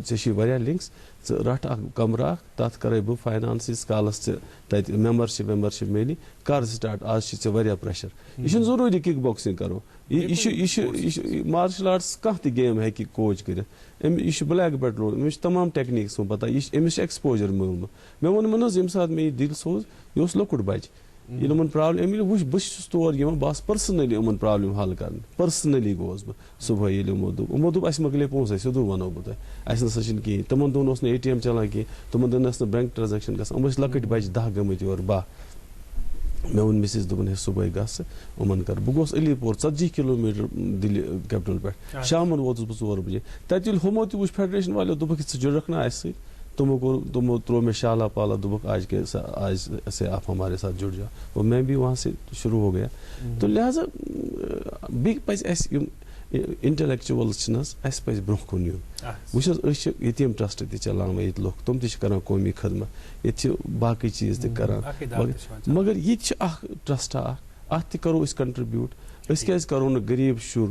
ژےٚ چھِ واریاہ لِنکٕس ژٕ رَٹھ اکھ کَمرٕ اکھ تَتھ کَرَے بہٕ فاینانس ییٖتِس کالَس ژےٚ تَتہِ مٮ۪مبَرشِپ میلی کَر سٹاٹ آز چھِ ژےٚ واریاہ پرٛیشَر یہِ چھُنہٕ ضروٗری کِک بۄکسِنٛگ کَرو یہِ چھُ مارشَل آرٹٕس کانٛہہ تہِ گیم ہیٚکہِ کوچ کٔرِتھ یہِ چھُ بٕلیک بیلٹ روٗد أمِس چھِ تمام ٹیکنیٖکٕس پَتہ أمِس چھِ ایٚکسپوجر میوٗلمُت مےٚ ووٚن یِمَن حظ ییٚمہِ ساتہٕ مےٚ یہِ دِل سوٗز یہِ اوس لۄکُٹ بَچہِ ییٚلہِ یِمَن پرٛابلِم أمۍ ییٚلہِ وٕچھ بہٕ چھُس تور یِوان بہٕ آسہٕ پٔرسٕنٔلی یِمَن پرٛابلِم حل کَرنہِ پٔرسٕنٔلی گوس بہٕ صُبحٲے ییٚلہِ یِمو دوٚپ اَسہِ مۄکلے پونٛسَے سیوٚدُے وَنو بہٕ تۄہہِ اَسہِ نَسا چھِنہٕ کِہیٖنۍ تِمَن دۄہَن اوس نہٕ ATM چَلان کینٛہہ تِمَن دۄہَن ٲس نہٕ بٮ۪نٛک ٹرٛانزیکشَن گژھان یِم ٲسۍ لۄکٕٹۍ بَچہِ 10 گٔمٕتۍ یورٕ 12 مےٚ ووٚن مِسِز دوٚپُن ہے صُبحٲے گژھٕ یِمَن کَرٕ بہٕ گوس علی پوٗر 40 کِلوٗمیٖٹر دِلہِ کیپٹل پٮ۪ٹھ شامَن ووتُس بہٕ 4 بجے تَتہِ ییٚلہِ ہُمو تہِ وٕچھ فیڈریشن والیو دوٚپُکھ ژٕ جُڑکھ نا اَسہِ سۭتۍ تِمو ترٛوو مےٚ شالا پالا دوٚپُکھ آج سے آپ ہمارے ساتھ جُڑ جاؤ اور میں بھی وہاں سے شروع ہو گیا تو لہٰذا بیٚیہِ پَزِ اَسہِ یِم اِنٹَلیکچُوَلٕز چھِنہٕ حظ اَسہِ پَزِ برونٛہہ کُن یُن وٕچھ حظ أسۍ چھِ یتیٖم ٹرٛسٹ تہِ چلاوان ییٚتہِ لُکھ تِم تہِ چھِ کَران قومی خدمت ییٚتہِ چھِ باقٕے چیٖز تہِ کَران مگر ییٚتہِ چھِ اَکھ ٹرٛسٹا اَتھ تہِ کَرو أسۍ کَنٹرٛبیوٗٹ أسۍ کیٛازِ کَرو نہٕ غریٖب شُر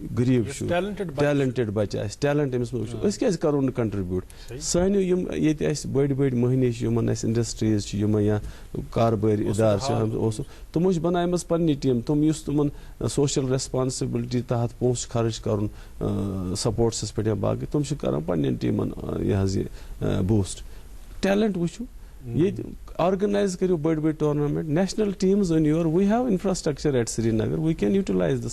ٹیلنٹِڈ بَچہِ آسہِ ٹیلنٹ أمِس منٛز وٕچھو أسۍ کیٛازِ کَرو نہٕ کَنٹرٛبیوٗٹ سانیو یِم ییٚتہِ اَسہِ بٔڑۍ بٔڑۍ مٔہنی چھِ یِمَن اَسہِ اِنڈَسٹرٛیٖز چھِ یِمَن یا کاربٲرۍ اِدارٕ چھِ اوسُکھ تِمو چھِ بَنایمَژٕ پنٛنہِ ٹیٖم تِم یُس تِمَن سوشَل ریسپانسِبلٹی تحت پونٛسہٕ خرٕچ کَرُن سپوٹسَس پٮ۪ٹھ یا باقٕے تِم چھِ کَران پنٛنٮ۪ن ٹیٖمَن یہِ حظ یہِ بوٗسٹ ٹیلنٹ وٕچھو ییٚتہِ آرگنایز کٔرِو بٔڑۍ بٔڑۍ ٹورنامٮ۪نٛٹ نیشنل ٹیٖمٕز أنۍ یور we have infrastructure at Srinagar we can utilise the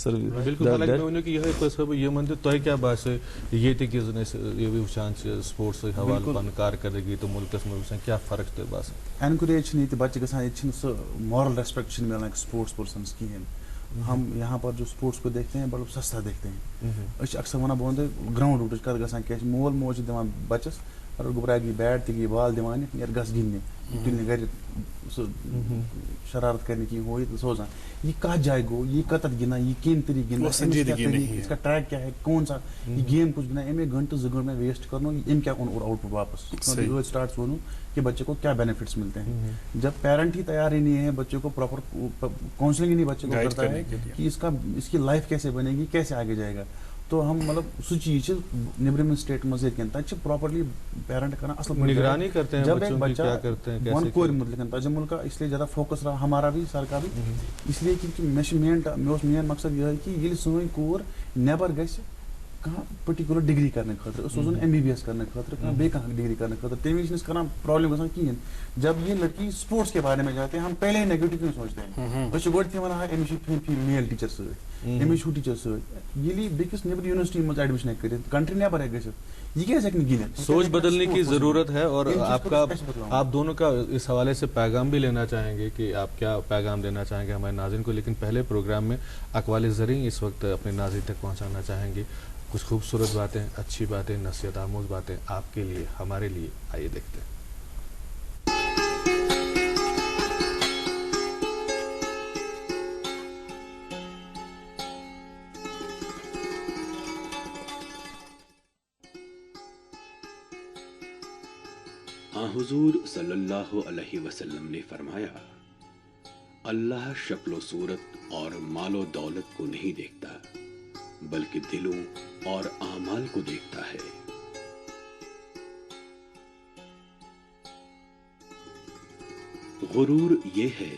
یِمن تہِ تۄہہِ کیٛاہ باسیو ییٚتِکۍ یُس زَن أسۍ وٕچھان چھِ سپوٹسٕکۍ حوالہٕ پَنٕنۍ کارکردگی تہٕ مُلکَس منٛز وٕچھان کیٛاہ فرق چھِ تۄہہِ باسان اینکوریج چھِنہٕ ییٚتہِ بَچہِ گژھان ییٚتہِ چھِنہٕ سُہ مارل ریسپیکٹ چھِنہٕ مِلان سپوٹس پٔرسنس کِہیٖنۍ ہم یہاں پر جو سپوٹس کو دیکھتے ہیں مطلب سستا دیکھتے ہیں أسۍ چھِ اکثر وَنان بہٕ وَنہٕ تۄہہِ گراوُنٛڈ روٗٹٕچ کَتھ گژھان کیٛازِ مول موج چھِ دِوان بَچَس اگر گوٚبراہ گٔے بیٹ تہِ گٔے بال دِوان نیرِ گژھ گِنٛدنہِ تُلہِ نہٕ گرِ سُہ شرارت کَرِ نہٕ کِہیٖنۍ ہُہ یہِ سوزان یہِ کَتھ جایہِ گوٚو یہِ کَتٮ۪تھ گِنٛدان یہِ کَمہِ طریٖقہٕ گِنٛدان اس کا ٹریک کیٛاہ ہے کون سا یہِ گیم کُس گِنٛدان أمۍ گھنٹہٕ 2 گھنٹہٕ میں ویسٹ کرنو أمۍ کیٛاہ اوٚن آؤٹ پُٹ واپس اسٹارٹ سونو کہ بچے کو کیا بینیفٹس ملتے ہیں جب پیرنٹ ہی تیار ہی نہیں ہے بچے کو پراپر کاؤنسلنگ ہی نہیں بچے کو کرتا ہے کہ اس کی لائف کیسے بنے گی کیسے آگے جائے گا تو ہم مطلب سُہ چیٖز نیبرِمٮ۪ن سٹیٹن منٛز ییٚتہِ کٮ۪ن تَتہِ چھِ پراپرلی پیرنٹ کران اصل پٲٹھۍ جب ایک بچہ وَن کورِ مُتعلِق تاجِ مُلکا اس لیے زیادہ فوکس رہا ہمارا بھی سر کا بھی اس لیے کیونکہ مےٚ اوس مین مقصد یِہوٚے کہِ ییٚلہِ سٲنۍ کوٗر نٮ۪بر گژھِ کانٛہہ پٔٹِکیوٗلر ڈگری کرنہٕ خٲطرٕ أسۍ سوزون MBBS کرنہٕ خٲطرٕ کانٛہہ بیٚیہِ کانٛہہ ڈگری کرنہٕ خٲطرٕ تَمہِ وِزِ چھِنہٕ أسۍ کران پرابلم گژھان کِہیٖنۍ جب یہ لڑکی اسپورٹس کے بارے میں جاتے ہیں ہم پہلے ہی نیگیٹو کیوں سوچتے ہیں أسۍ چھِ گۄڈٕ تہِ وَنان أمِس چھِ میل ٹیٖچر سۭتۍ أمِس چھُٹی چھِ سۭتۍ ییٚلہِ یہِ بیٚکِس نیٚبرٕ یونیورسٹی منٛز ایڈمِشن ہیٚکہِ کٔرِتھ کنٹری نیبر ہیٚکہِ گٔژھِتھ یہ کیسے ہیٚکہِ نہٕ گِنٛدِتھ سوچ بدلنے کی ضرورت ہے. اور آپ دونوں کا اس حوالے سے پیغام بھی لینا چاہیں گے کہ آپ کیا پیغام دینا چاہیں گے ہمارے ناظرین کو, لیکن پہلے پروگرام میں اقوال زریں اس وقت اپنے ناظرین تک پہنچانا چاہیں گے کچھ خوبصورت باتیں, اچھی باتیں, نصیحت آموز باتیں آپ کے لیے, ہمارے لیے. آئیے دیکھتے ہیں. حضور صلی اللہ علیہ وسلم نے فرمایا, اللہ شکل و صورت اور مال و دولت کو نہیں دیکھتا بلکہ دلوں اور اعمال کو دیکھتا ہے. غرور یہ ہے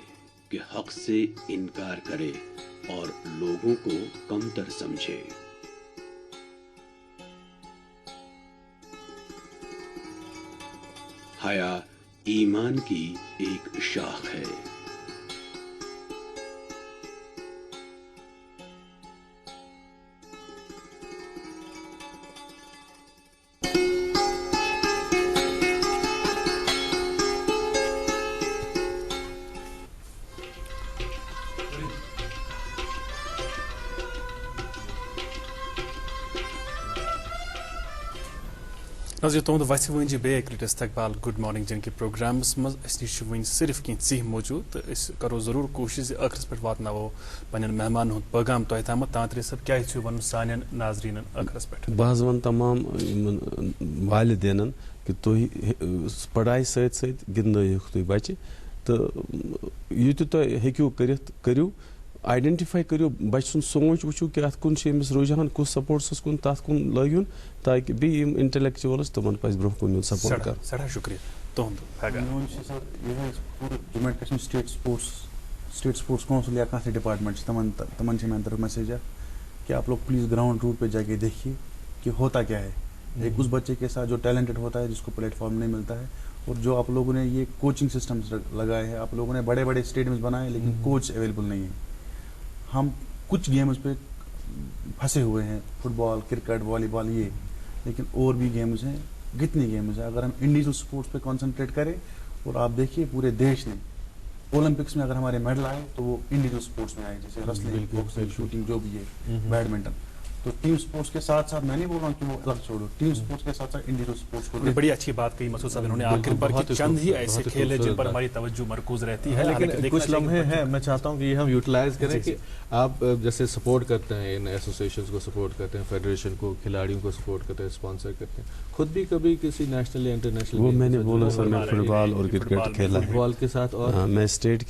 کہ حق سے انکار کرے اور لوگوں کو کمتر سمجھے. حیا ایمان کی ایک شاخ ہے. نظر تہد وتھ ون بیک لٹ استقبال گڈ مارننگ جن کے پروگرامس مز اس نش ون صرف کی ژیہ موجود تو کرو ضرور کوشش آخرس پہ واتنو پن مہمان ہند پیغام تہ تام. تانترے صاحب کیا ون سان ناظرین آخرس پہ؟ بہت ون تمام والدین کہ تھی پڑھائی ست ست گندنٲیِہُکھ تُہۍ بچہ تو یہ تھی ہیٚکِو کٔرِتھ کٔرِو آئیڈینٹیفائی کرو بچہ سن سوچ وچو کہ ات کن امس رجحان کس سپورٹس کن تر کن لگن تاکہ بیٚیہِ یِم انٹلیکچوَلز تمن پزِ برونٛہہ کُن یُن سپورٹ کر. سٮ۪ٹھاہ شُکریہ تُہُنٛد. Jammu and Kashmir state sports council یا کانٛہہ تہِ ڈپارٹمنٹ تمن میانہِ طرف میسیج کہ آپ لوگ پلیز گراؤنڈ روٹ پہ جا کے دیکھیے کہ ہوتا کیا ہے. ایک اس بچے کے ساتھ جو ٹیلنٹڈ ہوتا ہے جس کو پلیٹ فارم نہیں ملتا ہے, اور جو آپ لوگوں نے یہ کوچنگ سسٹمز لگائے ہیں, آپ لوگوں نے بڑے بڑے اسٹیڈیمز بنائے لیکن کوچ اویلیبل نہیں ہے. ہم کچھ گیمز پہ پھنسے ہوئے ہیں, فٹ بال, کرکٹ, والی بال, یہ, لیکن اور بھی گیمز ہیں, کتنی گیمز ہیں. اگر ہم انڈیویجول اسپورٹس پہ کانسنٹریٹ کریں, اور آپ دیکھیے پورے دیش نے اولمپکس میں اگر ہمارے میڈل آئے تو وہ انڈیویجول اسپورٹس میں آئے, جیسے رسلنگ, باکسنگ, شوٹنگ, جو بھی ہے, بیڈمنٹن. تو ٹیم سپورٹس کے ساتھ ساتھ میں نہیں بول رہا ہوں کہ وہ الگ چھوڑو, ٹیم سپورٹس کے ساتھ ساتھ انڈیویجول سپورٹس کو. بڑی اچھی بات کہی مسعود صاحب, انہوں نے آخر پر کہ چند ہی ایسے کھیل ہیں جن پر ہماری توجہ مرکوز رہتی ہے, لیکن کچھ لمحے ہیں میں چاہتا ہوں کہ یہ ہم یوٹیلائز کریں کہ آپ جیسے سپورٹ کرتے ہیں ان ایسوسیشنز کو, سپورٹ کرتے ہیں فیڈریشن کو, کھلاڑیوں کو سپورٹ کرتے ہیں, اسپانسر کرتے ہیں, خود بھی کبھی کسی نیشنل یا انٹرنیشنل. وہ میں نے بولا سر, میں فٹ بال اور کرکٹ کھیلا ہے, فٹ بال کے ساتھ, اور میں اسٹیٹ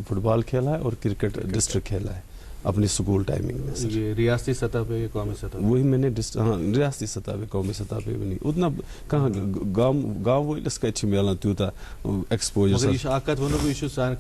فٹ بال کھیلا ہے اور کرکٹ ڈسٹرکٹ کھیلا ہے اپنی اسکول ٹائمنگ میں. یہ ریاستی سطح پہ یا قومی سطح پہ؟ وہی میں نے ریاستی سطح پہ, قومی سطح پہ بھی نہیں اتنا کہاں. گاؤں ولس کت ملان تیوتا ایکسپوجر. یہ اکت ونو یہ سان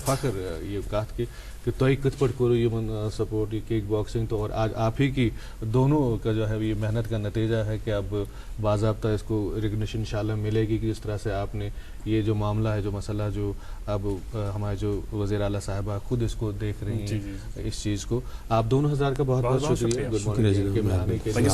فخر یہ کت کہ تھی کت پہ کرو یہ سپورٹ, یہ کک باکسنگ, تو اور آج آپ ہی کی دونوں کا جو ہے یہ محنت کا نتیجہ ہے کہ اب باضابطہ اس کو ریکگنیشن انشاءاللہ ملے گی کہ جس طرح سے آپ نے یہ جو معاملہ ہے, جو مسئلہ جو اب ہمارے جو وزیر اعلیٰ صاحبہ خود اس کو دیکھ رہی ہیں اس چیز کو, آپ دونوں ہزار کا بہت بہت شکریہ گڈ مارننگ میں آنے کے لیے.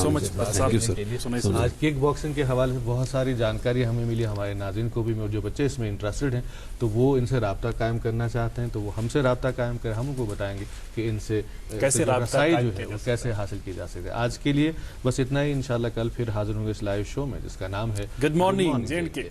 آج کک باکسنگ کے حوالے سے بہت ساری جانکاری ہمیں ملی, ہمارے ناظرین کو بھی, جو بچے اس میں انٹرسٹڈ ہیں تو وہ ان سے رابطہ قائم کرنا چاہتے ہیں تو وہ ہم سے رابطہ قائم کریں, ہم ان کو بتائیں گے کہ ان سے کیسے رسائی جو ہے وہ کیسے حاصل کی جا سکتے. آج کے لیے بس اتنا ہی, انشاءاللہ کل پھر حاضر ہوں گے اس لائیو شو میں جس کا نام ہے گڈ مارننگ جے اینڈ کے.